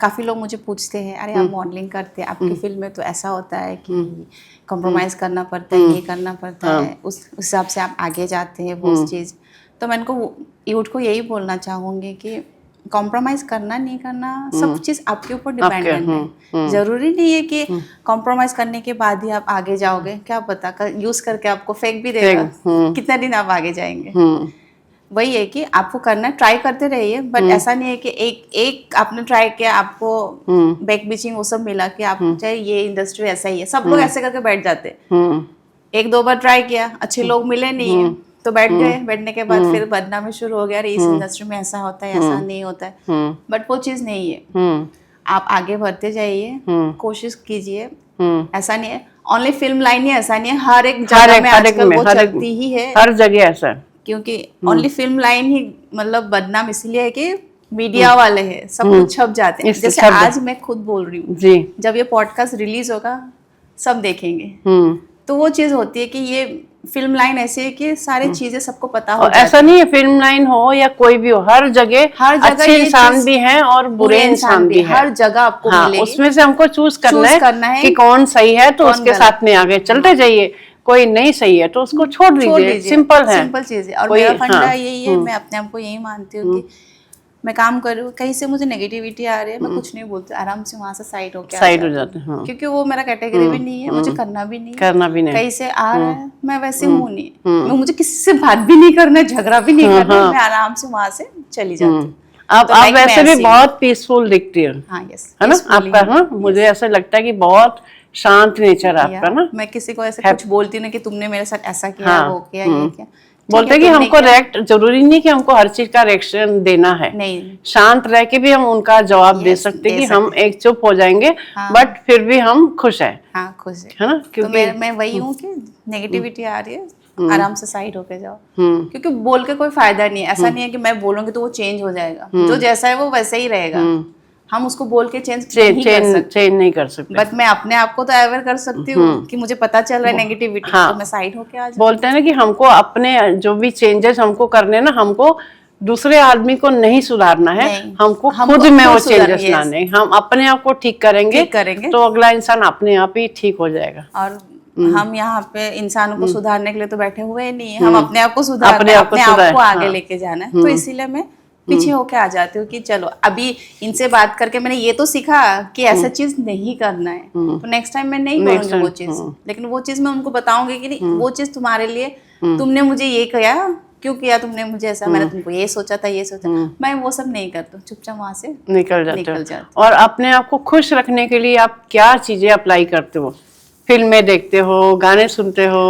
काफ़ी लोग मुझे पूछते हैं, अरे आप मॉडलिंग करते हैं, आपकी फिल्म में तो ऐसा होता है कि कॉम्प्रोमाइज़ करना पड़ता है, ये करना पड़ता है, उस हिसाब से आप आगे जाते हैं, वो चीज़। तो मैं इनको यूथ को यही बोलना चाहूँगी कि कॉम्प्रोमाइज़ करना नहीं करना सब चीज़ आपके ऊपर डिपेंडेंट है। ज़रूरी नहीं है कि कॉम्प्रोमाइज़ करने के बाद ही आप आगे जाओगे, क्या पता यूज़ करके आपको फेंक भी देगा, कितना दिन आप आगे जाएंगे। वही है कि आपको करना है, ट्राई करते रहिए, बट ऐसा नहीं है कि एक आपने ट्राई किया, आपको बैक बीचिंग वो सब मिला कि आप चाहे ये इंडस्ट्री ऐसा ही है, सब लोग ऐसे करके बैठ जाते। 1-2 बार ट्राई किया, अच्छे लोग मिले नहीं है तो बैठ गए, बैठने के बाद फिर बदनामी शुरू हो गया, इस इंडस्ट्री में ऐसा होता है, ऐसा नहीं होता है, बट वो चीज नहीं है। आप आगे बढ़ते जाइए, कोशिश कीजिए। ऐसा नहीं है ओनली फिल्म लाइन ही, ऐसा नहीं है, हर एक जगह में आजकल वो चलती ही है, हर जगह ऐसा, क्योंकि ओनली फिल्म लाइन ही मतलब बदनाम इसलिए है कि मीडिया वाले हैं, सब कुछ छप जाते हैं। जैसे आज मैं खुद बोल रही हूँ, जब ये पॉडकास्ट रिलीज होगा सब देखेंगे, तो वो चीज होती है कि ये फिल्म लाइन ऐसी है कि सारी चीजें सबको पता हो। ऐसा नहीं है फिल्म लाइन हो या कोई भी हो, हर जगह अच्छे इंसान भी हैं और बुरे इंसान भी हैं, हर जगह आपको मिलेगी। उसमें से हमको चूज करना है कि कौन सही है, तो उसके साथ में आगे चलते जाइए। कोई नहीं सही है तो उसको छोड़ दीजिए, सिंपल है, सिंपल चीज है। और मेरा फंडा यही है, मैं अपने आप को यही मानती हूँ कि मैं काम कर रही हूँ, कहीं से मुझे नेगेटिविटी आ रही है, मैं कुछ नहीं बोलती, आराम से वहां से साइड हो जाते हैं, क्योंकि वो मेरा कैटेगरी भी नहीं है, मुझे करना भी नहीं, कहीं से आ रहा है, मैं वैसे हूँ नहीं, मुझे किसी से बात भी नहीं करना, झगड़ा भी नहीं करना, मैं आराम से वहां से चली जाती हूँ। आप वैसे भी बहुत पीसफुल दिखती हो, है ना आपका, हाँ मुझे ऐसा लगता है कि बहुत शांत नेचर आपका ना। मैं किसी को ऐसे कुछ बोलती ना कि तुमने मेरे साथ ऐसा किया, वो किया, ये किया, बोलते हैं कि हमको रिएक्ट, जरूरी नहीं कि हमको हर चीज का रिएक्शन देना है, नहीं, शांत रह के भी हम उनका जवाब दे सकते कि हम एक चुप हो जाएंगे, बट फिर भी हम खुश है, खुश है ना। क्योंकि मैं वही हूँ कि नेगेटिविटी आ रही है, आराम से साइड होके जाओ, क्योंकि बोल के कोई फायदा नहीं है। ऐसा नहीं है कि मैं बोलूंगी तो वो चेंज हो जाएगा, जो जैसा है वो वैसे ही रहेगा, हम उसको बोल के चेंज नहीं कर सकते, बट मैं अपने आप को तो अवेयर कर सकती हूँ कि मुझे पता चल रहा है नेगेटिविटी, तो मैं साइड होके आ जाऊँ। बोलते हैं ना कि हमको अपने जो भी चेंजेस हमको करने ना, हमको दूसरे आदमी को नहीं सुधारना है, हमको खुद में वो चेंजेस लाने, हम अपने आप को ठीक करेंगे तो अगला इंसान अपने आप ही ठीक हो जाएगा। और हम यहाँ पे इंसानों को सुधारने के लिए तो बैठे हुए नहीं है, हम अपने आप को सुधारना है, अपने आप को आगे लेके जाना है। तो इसीलिए मैं पीछे होके आ जाती हूँ कि चलो अभी इनसे बात करके मैंने ये तो सीखा कि ऐसा चीज नहीं करना है, तो नेक्स्ट टाइम मैं नहीं करूंगी वो चीज, लेकिन वो चीज मैं उनको बताऊंगी कि नहीं, वो चीज तुम्हारे लिए, तुमने मुझे ये किया, क्यों किया तुमने मुझे ऐसा, मैंने तुमको ये सोचा था, ये सोचा, मैं वो सब नहीं करता, चुपचाप वहां से निकल जाते। और अपने आप को खुश रखने के लिए आप क्या चीजें अप्लाई करते हो? फिल्में देखते हो, गाने सुनते हो?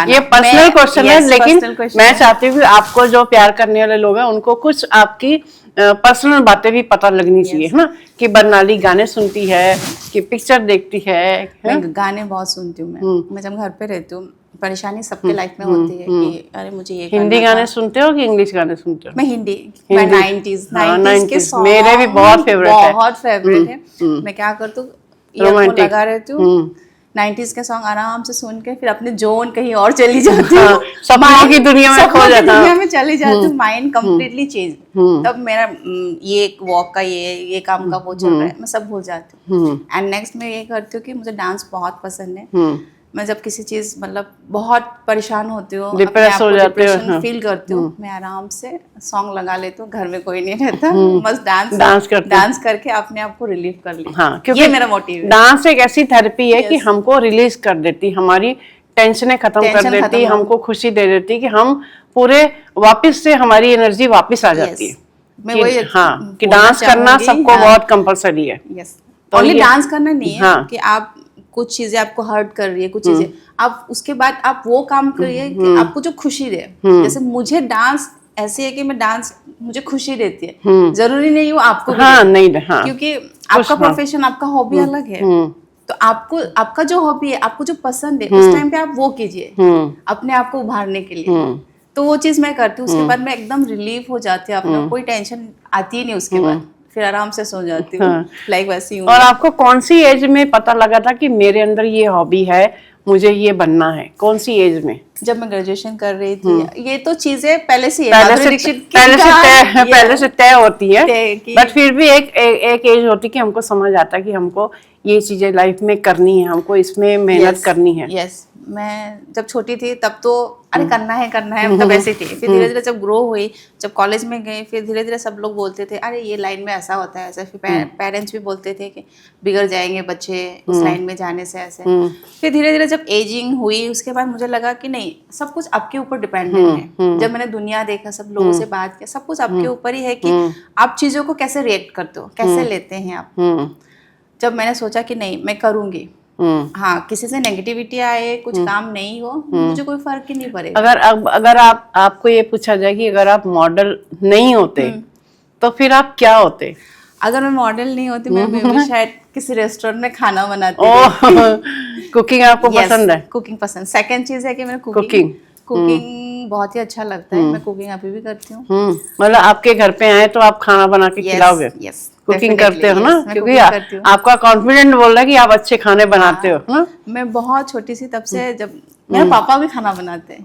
ये पर्सनल क्वेश्चन है, लेकिन मैं चाहती हूँ कि आपको जो प्यार करने वाले लोग हैं उनको कुछ आपकी पर्सनल बातें भी पता लगनी चाहिए, है ना, कि बरनाली गाने सुनती है कि पिक्चर देखती है। मैं गाने बहुत सुनती हूँ, मैं जब घर पे रहती हूँ परेशानी सबके लाइफ में होती है कि अरे मुझे ये हिंदी गाने सुनते हो कि इंग्लिश गाने सुनते हो? मैं हिंदी, मैं 90s के सॉन्ग मेरे भी बहुत फेवरेट है। बहुत फेवरेट है। मैं क्या करती हूँ, ईयरफोन लगा रहती हूँ, 90s के सॉन्ग आराम से सुन के फिर अपने जोन कहीं और चली जाती हूँ, सपनों की दुनिया में खो जाता हूँ, दुनिया में चली जाती हूँ, माइंड कम्प्लीटली चेंज। तब मेरा ये वॉक का ये काम का वो चल रहा है, मैं सब भूल जाती हूँ। एंड नेक्स्ट मैं ये करती हूँ कि मुझे डांस बहुत पसंद है। मैं जब किसी चीज मतलब बहुत परेशान होती हूँ, डिप्रेस हो जाते हो, फील करती हूँ, मैं आराम से सॉन्ग लगा लेती हूँ, घर में कोई नहीं रहता, बस डांस करके अपने आप को रिलीव कर ली। हाँ, क्योंकि ये मेरा मोटिव है। डांस एक ऐसी थेरेपी है कि हमको रिलीज कर देती, हमारी टेंशनें खत्म कर देती, हमको खुशी दे देती कि हम पूरे वापस से हमारी एनर्जी वापस आ जाती है। मैं वही हाँ, कि डांस करना सबको बहुत कंपलसरी है। ओनली डांस करना नहीं है कि आप कुछ चीजें आपको हर्ट कर रही है, कुछ चीजें आप उसके बाद आप वो काम करिए कि आपको जो खुशी दे। जैसे मुझे डांस ऐसे है कि मैं डांस मुझे खुशी देती है, जरूरी नहीं वो आपको भी नहीं हाँ, क्योंकि आपका प्रोफेशन, आपका हॉबी अलग है। तो आपको आपका जो हॉबी है, आपको जो पसंद है, उस टाइम पे आप वो कीजिए अपने आप को उभारने के लिए। तो वो चीज मैं करती हूँ, उसके बाद मैं एकदम रिलीफ हो जाती हूँ, अपना कोई टेंशन आती ही नहीं, उसके बाद फिर आराम से सो जाती हूँ। लाइक वैसी हूँ। और आपको कौन सी एज में पता लगा था कि मेरे अंदर ये हॉबी है, मुझे ये बनना है? कौन सी एज में? जब मैं ग्रेजुएशन कर रही थी। ये तो चीजें पहले से तय होती है, बट फिर भी एक एज होती कि हमको समझ आता कि हमको ये चीजें लाइफ में करनी है, हमको इसमें मेहनत करनी है। यस, मैं जब छोटी थी तब तो अरे करना है मतलब ऐसे थी। फिर धीरे धीरे जब ग्रो हुई, जब कॉलेज में गए, फिर धीरे धीरे सब लोग बोलते थे अरे ये लाइन में ऐसा होता है ऐसा। फिर पेरेंट्स भी बोलते थे कि बिगड़ जाएंगे बच्चे उस लाइन में जाने से ऐसे। फिर धीरे धीरे जब एजिंग हुई, उसके बाद मुझे लगा कि नहीं, सब कुछ आपके ऊपर डिपेंडेंट है। जब मैंने दुनिया देखा, सब लोगों से बात किया, सब कुछ आपके ऊपर ही है कि आप चीजों को कैसे रिएक्ट करते हो, कैसे लेते हैं आप। जब मैंने सोचा कि नहीं मैं करूंगी, हाँ किसी से नेगेटिविटी आए, कुछ काम नहीं हो, मुझे कोई फर्क ही नहीं पड़ेगा। अगर आपको ये पूछा जाए कि अगर आप मॉडल नहीं होते तो फिर आप क्या होते? अगर मैं मॉडल नहीं होती, मैं शायद किसी रेस्टोरेंट में खाना बनाती। कुकिंग आपको पसंद है? कुकिंग पसंद। सेकंड चीज है कि मैं कुकिंग बहुत ही अच्छा लगता है। मैं कुकिंग अभी भी करती हूँ। मतलब आपके घर पे आए तो आप खाना बना के खिलाओगे? यस, कुकिंग करते हो ना, क्योंकि आपका कॉन्फिडेंट बोल रहा है कि आप अच्छे खाने बनाते हो ना। मैं बहुत छोटी सी तब से, जब मेरे पापा भी खाना बनाते हैं,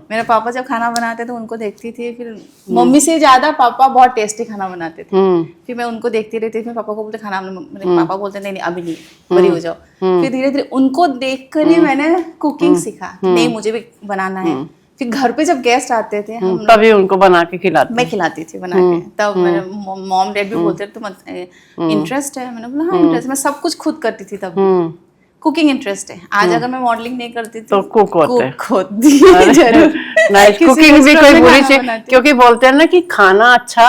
मेरे पापा जब खाना बनाते तो उनको देखती थी। फिर मम्मी से ज्यादा पापा बहुत टेस्टी खाना बनाते थे। फिर मैं उनको देखती रहती थी। पापा को बोलते खाना, मेरे पापा बोलते नहीं अभी नहीं, बड़ी हो जाओ। फिर धीरे धीरे उनको देख कर ही मैंने कुकिंग सीखा, नहीं मुझे भी बनाना है। फिर घर पे जब गेस्ट आते थे हम तभी उनको बना के खिलाते, मैं खिलाती थी बना के। तब मेरे मॉम डैड भी बोलते थे तुम इंटरेस्ट है? मैंने बोला हाँ इंटरेस्ट, मैं सब कुछ खुद करती थी तब। कुकिंग इंटरेस्ट है। आज अगर मैं मॉडलिंग नहीं करती तो कुक होती जरूर। कुकिंग भी कोई बुरी चीज, क्योंकि बोलते हैं ना कि खाना अच्छा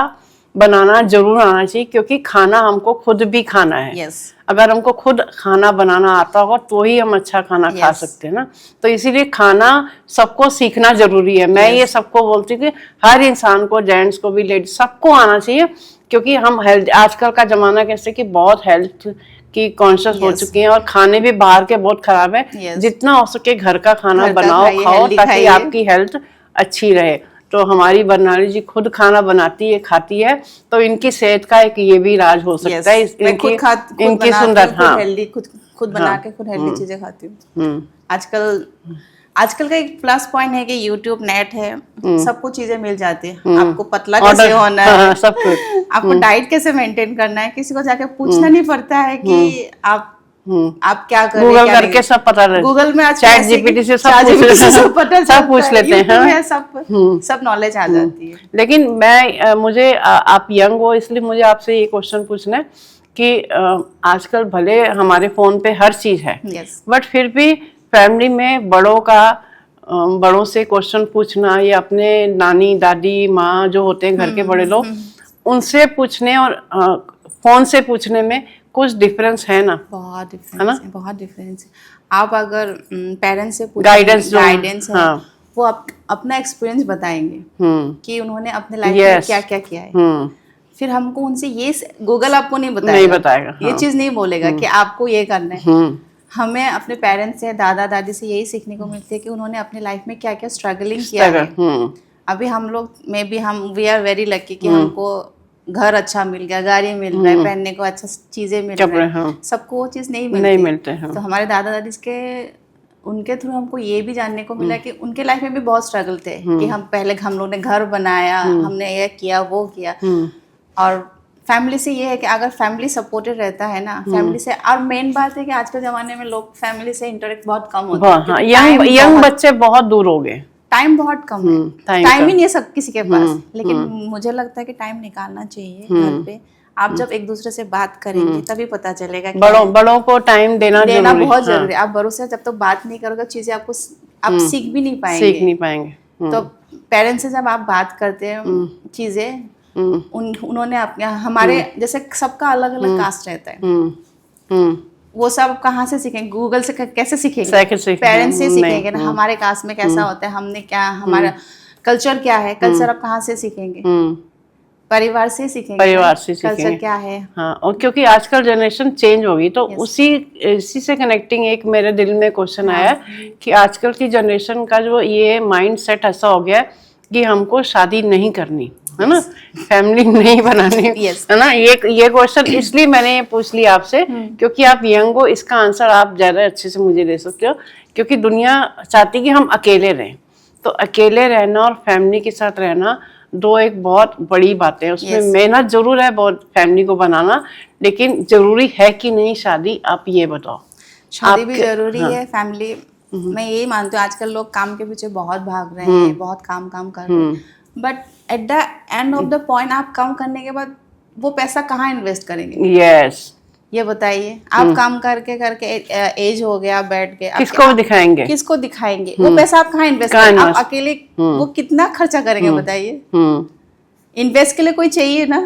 बनाना जरूर आना चाहिए, क्योंकि खाना हमको खुद भी खाना है। अगर हमको खुद खाना बनाना आता होगा तो ही हम अच्छा खाना खा सकते हैं ना। तो इसीलिए खाना सबको सीखना जरूरी है। मैं ये सबको बोलती हूँ कि हर इंसान को, जेंट्स को भी, लेडीज सबको आना चाहिए, क्योंकि हम हेल्थ, आजकल का जमाना कैसे कि बहुत हेल्थ की कॉन्शियस हो चुके हैं और खाने भी बाहर के बहुत खराब है। जितना हो सके घर का खाना बनाओ, खाओ, ताकि आपकी हेल्थ अच्छी रहे। तो हमारी बरनाली जी खुद खाना बनाती है, खाती है, तो इनकी सेहत का एक ये भी राज हो सकता है। इनकी सुंदर, हाँ, खुद बना के खुद हेल्दी चीजें खाती हूँ। आजकल का एक प्लस पॉइंट है कि यूट्यूब, नेट है, सबको चीजें मिल जाती है। आपको पतला कैसे होना है, सब कुछ, आपको डाइट कैसे मेंटेन करना है, किसी को जाके पूछना नहीं पड़ता है कि आप क्या करें, गूगल करके सब पता रहता है। गूगल में चैट जीपीटी से सब पूछ लेते हैं, सब नॉलेज आ जाती है। लेकिन मुझे आप यंग हो, इसलिए मुझे आपसे ये क्वेश्चन पूछना है कि आजकल भले हमारे फोन पे हर चीज है, बट फिर भी फैमिली में बड़ों से क्वेश्चन पूछना, या अपने नानी दादी माँ जो होते हैं घर के बड़े लोग, उनसे पूछने और फोन से पूछने में कुछ डिफरेंस है ना? बहुत डिफरेंस है ना? बहुत डिफरेंस है। आप अगर पेरेंट्स से गाइडेंस है, वो अपना एक्सपीरियंस बताएंगे कि उन्होंने अपने लाइफ में क्या क्या किया है। फिर हमको उनसे ये, गूगल आपको नहीं बताएगा, ये चीज नहीं बोलेगा कि आपको ये करना है। हमें अपने पेरेंट्स से, दादा दादी से यही सीखने को मिलती है कि उन्होंने अपने लाइफ में क्या क्या स्ट्रगलिंग किया है। अभी हम लोग में भी वी आर वेरी लकी कि हमको घर अच्छा मिल गया, गाड़ी मिल रहा है, पहनने को अच्छा चीजें मिल रही है। सबको वो चीज नहीं मिलती। तो हमारे दादा दादी के उनके थ्रू हमको ये भी जानने को मिला कि उनके लाइफ में भी बहुत स्ट्रगल थे कि हम लोग ने घर बनाया, हमने ये किया वो किया। और फैमिली से ये है कि अगर फैमिली सपोर्टेड रहता है ना, फैमिली से, और मेन बात है कि आज के जमाने में लोग फैमिली से इंटरेक्ट बहुत कम होता है। यंग बच्चे बहुत दूर हो गए, टाइम बहुत कम है, टाइम ही नहीं है सब किसी के पास। लेकिन मुझे लगता है कि टाइम निकालना चाहिए घर पे। आप जब एक दूसरे से बात करेंगे तभी पता चलेगा। बड़ों को टाइम देना बहुत जरूरी है। आप बड़ों से जब तक बात नहीं करोगे चीजें आप सीख भी नहीं पाएंगे। तो पेरेंट्स से जब आप बात करते हैं चीजें, उन्होंने अपने हमारे जैसे सबका अलग अलग कास्ट रहता है, वो सब कहाँ से सीखेंगे? गूगल से कैसे सीखेंगे? पेरेंट्स से सीखेंगे ना, हमारे कास्ट में कैसा होता है, हमने क्या, हमारा कल्चर क्या है, कल्चर आप कहाँ से सीखेंगे? परिवार से सीखेंगे, परिवार से सीखेंगे कल्चर क्या है। हाँ, और क्योंकि आजकल जनरेशन चेंज होगी तो इसी से कनेक्टिंग एक मेरे दिल में क्वेश्चन आया कि आजकल की जनरेशन का जो ये माइंड सेट ऐसा हो गया कि हमको शादी नहीं करनी है ना, फैमिली नहीं बनानी है ना। ये क्वेश्चन इसलिए मैंने ये पूछ लिया आपसे क्योंकि आप यंग हो, इसका आंसर आप ज्यादा अच्छे से मुझे दे सकते हो। क्योंकि दुनिया चाहती कि हम अकेले रहें, तो अकेले रहना और फैमिली के साथ रहना दो एक बहुत बड़ी बातें हैं। उसमें मेहनत जरूर है बहुत फैमिली को बनाना, लेकिन जरूरी है कि नहीं शादी, आप ये बताओ। शादी भी जरूरी है, फैमिली मैं यही मानती हूँ। आजकल लोग काम के पीछे बहुत भाग रहे हैं, बहुत काम कर रहे हैं, but at the end of the point आप काम करने के बाद वो पैसा कहाँ इन्वेस्ट करेंगे? ये बताइए। आप काम करके एज हो गया, बैठ गए, किसको दिखाएंगे? वो पैसा आप कहाँ इन्वेस्ट करेंगे? आप अकेले वो कितना खर्चा करेंगे बताइए? इन्वेस्ट के लिए कोई चाहिए ना।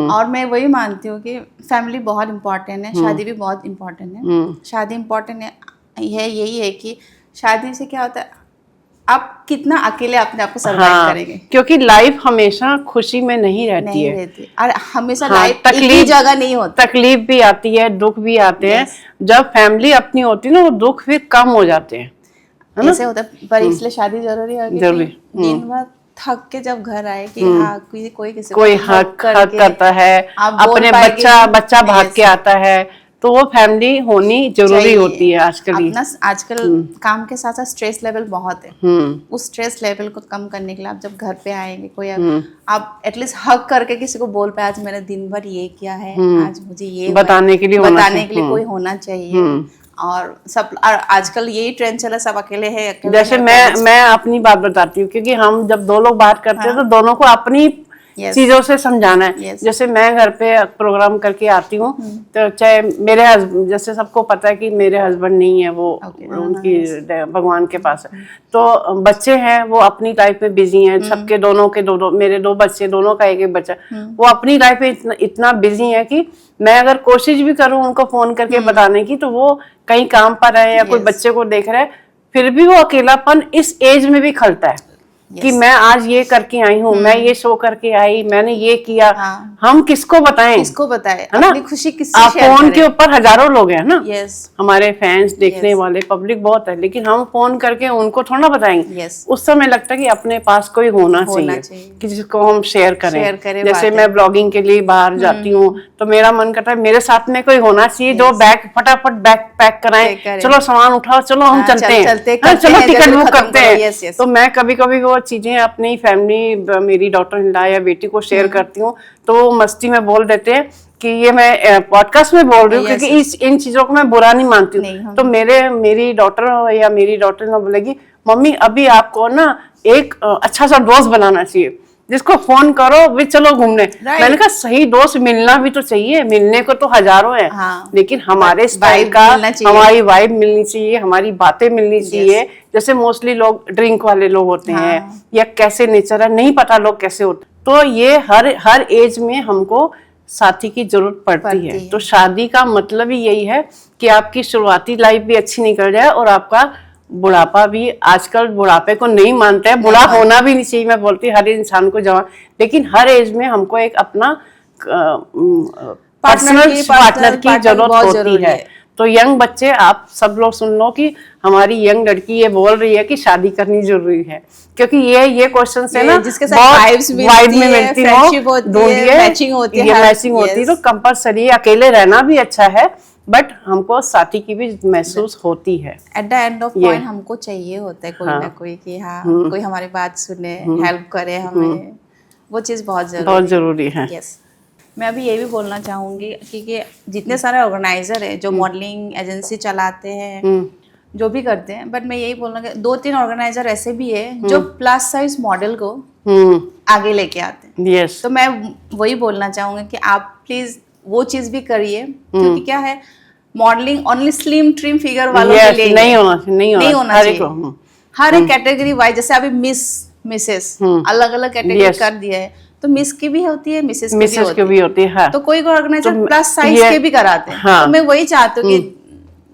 और मैं वही मानती हूँ कि फैमिली बहुत इम्पोर्टेंट है, शादी भी बहुत इम्पोर्टेंट है। शादी इम्पोर्टेंट है यही है कि शादी से क्या होता है, आप कितना अकेले अपने आप को सर्वाइव करेंगे। क्योंकि लाइफ हमेशा खुशी में नहीं रहती है और हमेशा लाइफ एक ही जगह नहीं होती, तकलीफ भी आती है, दुख भी आते हैं। जब फैमिली अपनी होती है ना, वो दुख फिर कम हो जाते हैं, है ना? ऐसे होता है। पर इसलिए शादी जरूरी है। दिन भर थक के जब घर आए कि हाँ कोई हक करता है, अपने बच्चा भाग के आता है, तो वो फैमिली होनी जरूरी होती है। आजकल काम के साथ साथ स्ट्रेस लेवल बहुत है। उस स्ट्रेस लेवल को कम करने के लिए आप जब घर पे आएंगे, कोई आप एटलीस्ट हक करके किसी को बोल पाए, आज मैंने दिन भर ये किया है, आज मुझे ये बताने के लिए कोई होना चाहिए। और आजकल यही ट्रेंड चला, सब अकेले है। जैसे मैं अपनी बात बताती हूँ, क्योंकि हम जब दो लोग बात करते हैं तो दोनों को अपनी चीजों से समझाना है। जैसे मैं घर पे प्रोग्राम करके आती हूँ, तो चाहे मेरे जैसे सबको पता है कि मेरे हस्बैंड नहीं है, वो उनकी भगवान के पास है, तो बच्चे हैं वो अपनी लाइफ में बिजी हैं। सबके दोनों के दो मेरे दो बच्चे, दोनों का एक बच्चा, वो अपनी लाइफ में इतना बिजी है कि मैं अगर कोशिश भी करूँ उनको फोन करके बताने की, तो वो कहीं काम पर है या कोई बच्चे को देख रहा है, फिर भी वो अकेलापन इस एज में भी खलता है कि मैं आज ये करके आई हूँ, मैं ये शो करके आई, मैंने ये किया। हम किसको बताएं, है ना? अपनी खुशी किससे शेयर करें? फोन के ऊपर हजारों लोग हैं ना, हमारे फैंस, देखने वाले, पब्लिक बहुत है, लेकिन हम फोन करके उनको थोड़ा बताएंगे। उस समय लगता है कि अपने पास कोई होना चाहिए कि जिसको हम शेयर करें। जैसे मैं ब्लॉगिंग के लिए बाहर जाती हूँ तो मेरा मन करता है मेरे साथ में कोई होना चाहिए जो फटाफट बैग पैक कराए, चलो सामान उठाओ, चलो हम चलते हैं, चलो टिकट बुक करते हैं। तो मैं कभी कभी वो चीजें अपनी फैमिली, मेरी डॉटर इन-लॉ या बेटी को शेयर करती हूँ, तो वो मस्ती में बोल देते हैं कि ये मैं पॉडकास्ट में बोल रही हूँ, क्योंकि इन चीजों को मैं बुरा नहीं मानती हूँ। तो मेरी डॉटर या मेरी डॉटर इन-लॉ बोलेगी, मम्मी अभी आपको ना एक अच्छा सा दोस्त बनाना चाहिए जिसको फोन करो भी चलो घूमने। मैंने कहा सही दोस्त मिलना भी तो चाहिए, मिलने को तो हजारों हैं, लेकिन हमारे स्टाइल का, हमारी वाइब मिलनी चाहिए, हमारी बातें मिलनी चाहिए। जैसे मोस्टली लोग ड्रिंक वाले लोग होते हैं या कैसे नेचर है नहीं पता लोग कैसे होते, तो ये हर एज में हमको साथी की जरूरत पड़ती है। तो शादी का मतलब ही यही है कि आपकी शुरुआती लाइफ भी अच्छी निकल जाए और आपका बुढ़ापा भी। आजकल बुढ़ापे को नहीं मानते हैं, बुढ़ा होना भी नहीं चाहिए, मैं बोलती हर इंसान को जवान, लेकिन हर एज में हमको एक अपना पार्टनर की जरूरत होती है। तो यंग बच्चे आप सब लोग सुन लो कि हमारी यंग लड़की ये बोल रही है कि शादी करनी जरूरी है, क्योंकि ये क्वेश्चन से ना जिसके साथ वाइब्स वाइब में मिलती हो, फ्रेंडशिप होती है, मैचिंग होती है, ये मैचिंग होती है, तो कंपलसरी अकेले रहना भी अच्छा है, बट हमको साथी की भी महसूस होती है। At the end of point हमको चाहिए होता है कोई ना कोई कि हाँ कोई हमारी बात सुने, हेल्प करे हमें, वो चीज़ बहुत जरूरी है। यस, मैं अभी ये भी बोलना चाहूँगी कि जितने सारे ऑर्गेनाइजर है जो मॉडलिंग एजेंसी चलाते हैं, जो भी करते हैं, बट मैं यही बोलना कि 2-3 ऑर्गेनाइजर ऐसे भी है जो प्लस साइज मॉडल को आगे लेके आते हैं। यस, तो मैं वही बोलना चाहूँगी कि आप प्लीज वो चीज भी करिए, क्योंकि क्या है, modelling only slim trim figure वालों के लिए नहीं होना चाहिए। हर एक कैटेगरी वाइज, जैसे अभी मिसेस अलग अलग कैटेगरी कर दिया है, तो मिस की भी होती है, मिसेस की भी होती है। तो कोई ऑर्गेनाइजर प्लस साइज के भी कराते हैं। तो मैं वही चाहती हूँ कि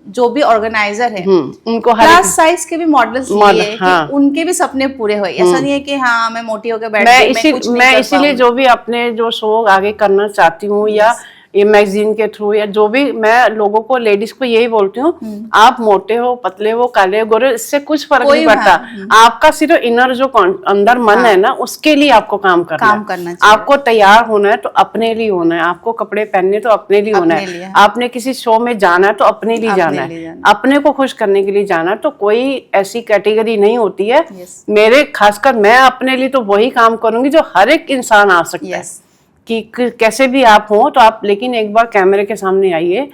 जो भी ऑर्गेनाइजर है उनको प्लस साइज के भी मॉडल्स लिए कि उनके भी सपने पूरे होए। ऐसा नहीं है कि हाँ मैं मोटी होकर बैठ गई, मैं इसीलिए जो भी अपने जो शो आगे करना चाहती हूँ या ये मैगजीन के थ्रू या जो भी, मैं लोगों को, लेडीज को यही बोलती हूँ, आप मोटे हो, पतले हो, काले हो, गोरे, इससे कुछ फर्क नहीं पड़ता। आपका सिर्फ इनर जो अंदर मन है ना, उसके लिए आपको काम करना है। आपको तैयार होना है तो अपने लिए होना है, आपको कपड़े पहनने तो अपने लिए होना है, आपने किसी शो में जाना है तो अपने लिए जाना है, अपने को खुश करने के लिए जाना है। तो कोई ऐसी कैटेगरी नहीं होती है। मेरे खासकर मैं अपने लिए तो वही काम करूंगी जो हर एक इंसान आ सकता है, कि कैसे भी आप हो, तो आप लेकिन एक बार कैमरे के सामने आइए,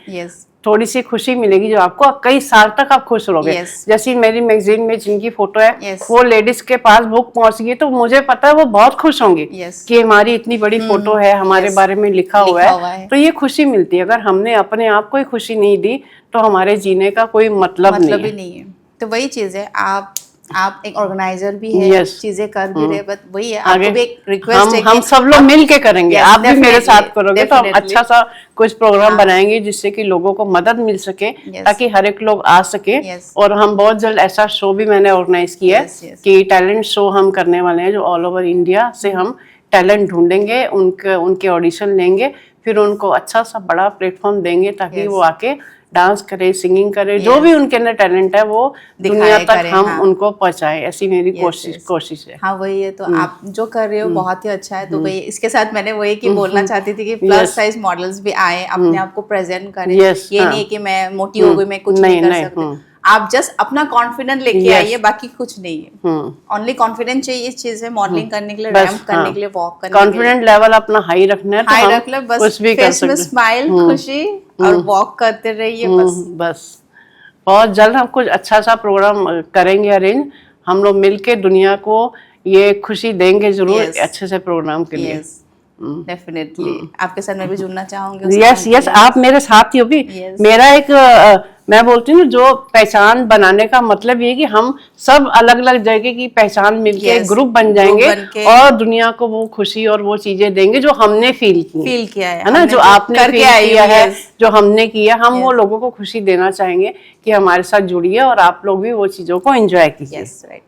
थोड़ी सी खुशी मिलेगी जो आपको कई साल तक आप खुश रहोगे। जैसी मेरी मैगजीन में जिनकी फोटो है, वो लेडीज के पास बुक पहुंच गई, तो मुझे पता है वो बहुत खुश होंगी कि हमारी इतनी बड़ी फोटो है, हमारे बारे में लिखा हुआ है, तो ये खुशी मिलती है। अगर हमने अपने आप को ही खुशी नहीं दी तो हमारे जीने का कोई मतलब नहीं है। तो वही चीज है, आप एक ऑर्गेनाइजर भी है, चीजें कर भी रहे, बट वही है, आपको भी एक रिक्वेस्ट है हम सब लोग मिल के करेंगे। आप भी मेरे साथ करोगे तो हम अच्छा सा कुछ प्रोग्राम बनाएंगे जिससे कि लोगों को मदद मिल सके, ताकि हर एक लोग आ सके। और हम बहुत जल्द ऐसा शो भी मैंने ऑर्गेनाइज किया है कि टैलेंट शो हम करने वाले हैं, जो ऑल ओवर इंडिया से हम टैलेंट ढूंढेंगे, उनके ऑडिशन लेंगे, फिर उनको अच्छा सा बड़ा प्लेटफॉर्म देंगे ताकि वो आके डांस करे, सिंगिंग करे, जो भी उनके अंदर टैलेंट है वो दुनिया तक हम उनको पहुंचाए। ऐसी मेरी कोशिश है। हाँ वही है। तो आप जो कर रहे हो बहुत ही अच्छा है। तो वही, इसके साथ मैंने वही की बोलना चाहती थी कि प्लस साइज मॉडल्स भी आए, अपने आप को प्रेजेंट करें। ये नहीं कि मैं मोटी हो गई, मैं कुछ नहीं कर सकती। आप जस्ट अपना कॉन्फिडेंस लेके आइए, बाकी कुछ नहीं है। ओनली कॉन्फिडेंस चाहिए, इस चीज है मॉडलिंग करने के लिए, रैंप करने के लिए, वॉक करने के लिए। कॉन्फिडेंट लेवल अपना हाई रखना है, हाई रख ले, बस फेस में स्माइल, खुशी, और वॉक करते रहिए बस। बहुत जल्द हम कुछ अच्छा सा प्रोग्राम करेंगे अरेंज, हम लोग मिलके दुनिया को ये खुशी देंगे जरूर अच्छे से प्रोग्राम के लिए। डेफिनेटली आपके साथ मैं भी जुड़ना चाहूंगी। यस, आप मेरे साथ ही हो भी। मेरा एक मैं बोलती हूँ, जो पहचान बनाने का मतलब ये कि हम सब अलग अलग जगह की पहचान मिलके ग्रुप बन जाएंगे और दुनिया को वो खुशी और वो चीजें देंगे जो हमने फील किया है ना, जो आपने फील किया है, जो हमने किया, हम वो लोगों को खुशी देना चाहेंगे कि हमारे साथ जुड़िए और आप लोग भी वो चीजों को एंजॉय कीजिए।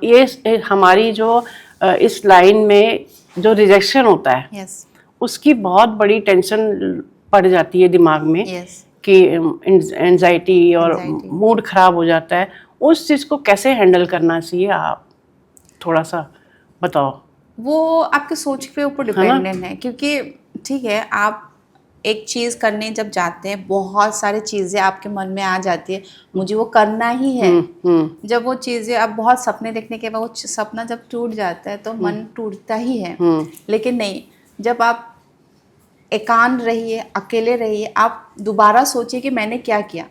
ये हमारी जो इस लाइन में जो रिजेक्शन होता है, उसकी बहुत बड़ी टेंशन पड़ जाती है दिमाग में, कि एंजाइटी और मूड खराब हो जाता है। उस चीज को कैसे हैंडल करना चाहिए, आप थोड़ा सा बताओ। वो आपके सोच के ऊपर डिपेंडेंट है, क्योंकि ठीक है, आप एक चीज करने जब जाते हैं, बहुत सारी चीजें आपके मन में आ जाती है, मुझे वो करना ही है। जब वो चीजें, आप बहुत सपने देखने के बाद वो सपना जब टूट जाता है तो मन टूटता ही है। लेकिन नहीं, जब आप एकांत रहिए, अकेले रहिए, आप दोबारा सोचिए कि मैंने क्या किया।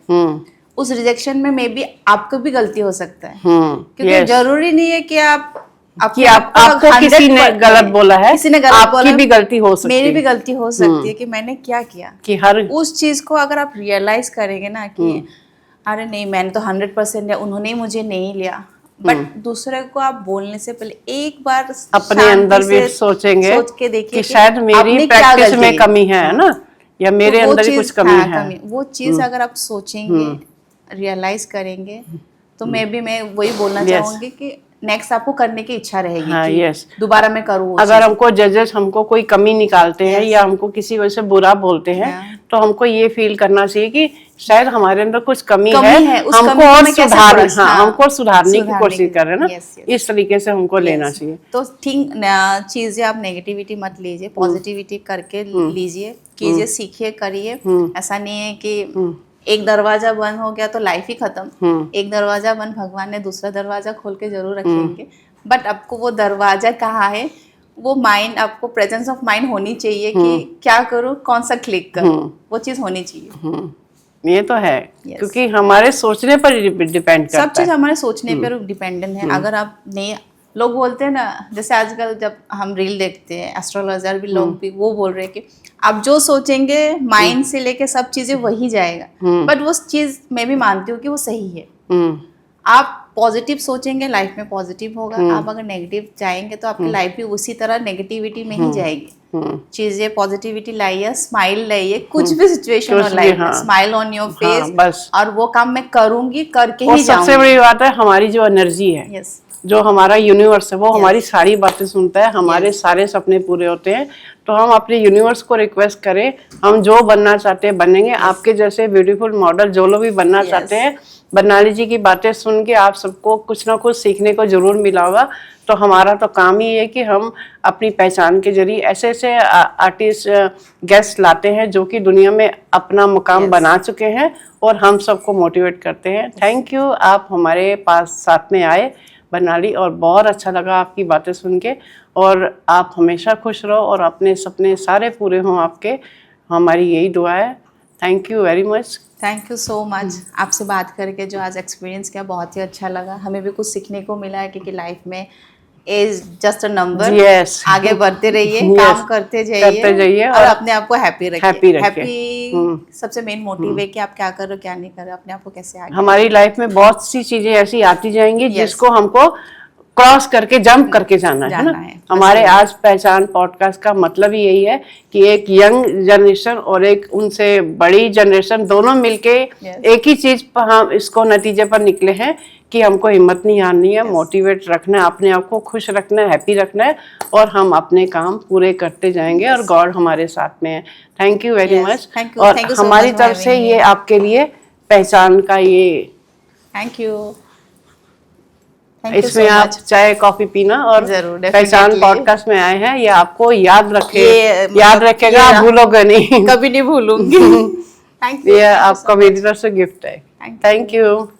उस रिजेक्शन में मे बी आपको भी गलती हो सकता है, क्योंकि जरूरी नहीं है कि आपको किसी ने गलत बोला है, किसी ने गलत बोला, भी गलती हो सकती है, मेरी भी गलती हो सकती है कि मैंने क्या किया। कि हर उस चीज को अगर आप रियलाइज करेंगे ना कि अरे नहीं, मैंने तो 100% लिया, उन्होंने मुझे नहीं लिया, बट दूसरे को आप बोलने से पहले एक बार अपने अंदर भी सोचेंगे, सोच के देखिए कि शायद मेरी प्रैक्टिस में कमी है ना, या मेरे अंदर ही कुछ कमी है। वो चीज अगर आप सोचेंगे, रियलाइज करेंगे, तो मैं वही बोलना चाहूंगी कि नेक्स्ट आपको करने की इच्छा रहेगी हाँ, कि yes. दोबारा मैं करूँ। अगर हमको जजेस हमको कोई कमी निकालते हैं या हमको किसी वजह से बुरा बोलते हैं, तो हमको ये फील करना चाहिए कि शायद हमारे अंदर कुछ कमी है, उस हमको कमी और में कैसे सुधार, थोड़ा- हाँ, हमको सुधारने की सुधारने कोशिश की- कर रहे हैं ना, yes, yes. इस तरीके से हमको लेना चाहिए। तो चीजें आप नेगेटिविटी मत लीजिए, पॉजिटिविटी करके लीजिए, कीजिए, सीखिए, करिए। ऐसा नहीं है कि एक दरवाजा बंद हो गया तो लाइफ ही खत्म। एक दरवाजा बंद, भगवान ने दूसरा दरवाजा खोल के जरूर रखेंगे, बट आपको वो दरवाजा कहाँ है, वो माइंड, आपको प्रेजेंस ऑफ माइंड होनी चाहिए कि क्या करूँ, कौन सा क्लिक करूँ, वो चीज होनी चाहिए। ये तो है, क्योंकि हमारे सोचने पर डिपेंड करता है। सब चीज हमारे सोचने पर डिपेंडेंट है। अगर आप नहीं, लोग बोलते हैं ना, जैसे आजकल जब हम रील देखते हैं, एस्ट्रोलॉजर भी लोग भी वो बोल रहे हैं कि आप जो सोचेंगे माइंड से लेके सब चीजें वही जाएगा, बट वो चीज मैं भी मानती हूँ कि वो सही है। आप पॉजिटिव सोचेंगे, लाइफ में पॉजिटिव होगा। आप अगर नेगेटिव जाएंगे तो आपकी लाइफ भी उसी तरह नेगेटिविटी में ही जाएगी। चीजें पॉजिटिविटी लाइए, स्माइल लाइए, कुछ भी सिचुएशन हो लाइफ में, स्माइल ऑन योर फेस, बस। और वो काम मैं करूंगी, करके और ही जाऊंगी। सबसे बड़ी बात है, हमारी जो एनर्जी है, यस, जो हमारा यूनिवर्स है, वो हमारी सारी बातें सुनता है, हमारे सारे सपने पूरे होते हैं। तो हम अपने यूनिवर्स को रिक्वेस्ट करें, हम जो बनना चाहते हैं बनेंगे। आपके जैसे ब्यूटीफुल मॉडल जो लोग भी बनना चाहते हैं, बनाली जी की बातें सुन के आप सबको कुछ ना कुछ सीखने को जरूर मिला होगा। तो हमारा तो काम ही है कि हम अपनी पहचान के जरिए ऐसे ऐसे आर्टिस्ट गेस्ट लाते हैं जो कि दुनिया में अपना मुकाम बना चुके हैं, और हम सबको मोटिवेट करते हैं। थैंक यू, आप हमारे पास साथ में आए बनाली, और बहुत अच्छा लगा आपकी बातें सुन के। और आप हमेशा खुश रहो और अपने सपने सारे पूरे हों आपके, हमारी यही दुआ है। Thank you very much. Thank you so much. आपसे बात करके जो आज एक्सपीरियंस किया बहुत ही अच्छा लगा। हमें भी कुछ सीखने को मिला है, क्योंकि लाइफ में as just a number. Yes. आगे बढ़ते रहिए, Yes. काम करते जाइए और अपने आप को हैप्पी रखिए। हैप्पी सबसे मेन मोटिव है कि आप क्या कर रहे हो, क्या नहीं कर रहे हो, अपने आप को कैसे आगे। हमारी लाइफ में बहुत सी चीजें ऐसी आती जाएंगी जिसको हमको क्रॉस करके, जंप करके जाना है ना। हमारे आज पहचान पॉडकास्ट का मतलब ही यही है कि एक यंग जनरेशन और एक उनसे बड़ी जनरेशन दोनों मिलके एक ही चीज पर हम इसको नतीजे पर निकले हैं कि हमको हिम्मत नहीं हारनी है, मोटिवेट रखना है, अपने आप को खुश रखना है, हैप्पी रखना है, और हम अपने काम पूरे करते जाएंगे और गॉड हमारे साथ में है। Thank you very much. और हमारी तरफ से ये आपके लिए पहचान का ये थैंक यू। इसमें आप चाय कॉफी पीना, और पहचान पॉडकास्ट में आए हैं, ये आपको याद रखेगा, आप भूलोगे नहीं, कभी नहीं भूलूंगी। ये आपका मेरी तरफ से गिफ्ट है। Thank you.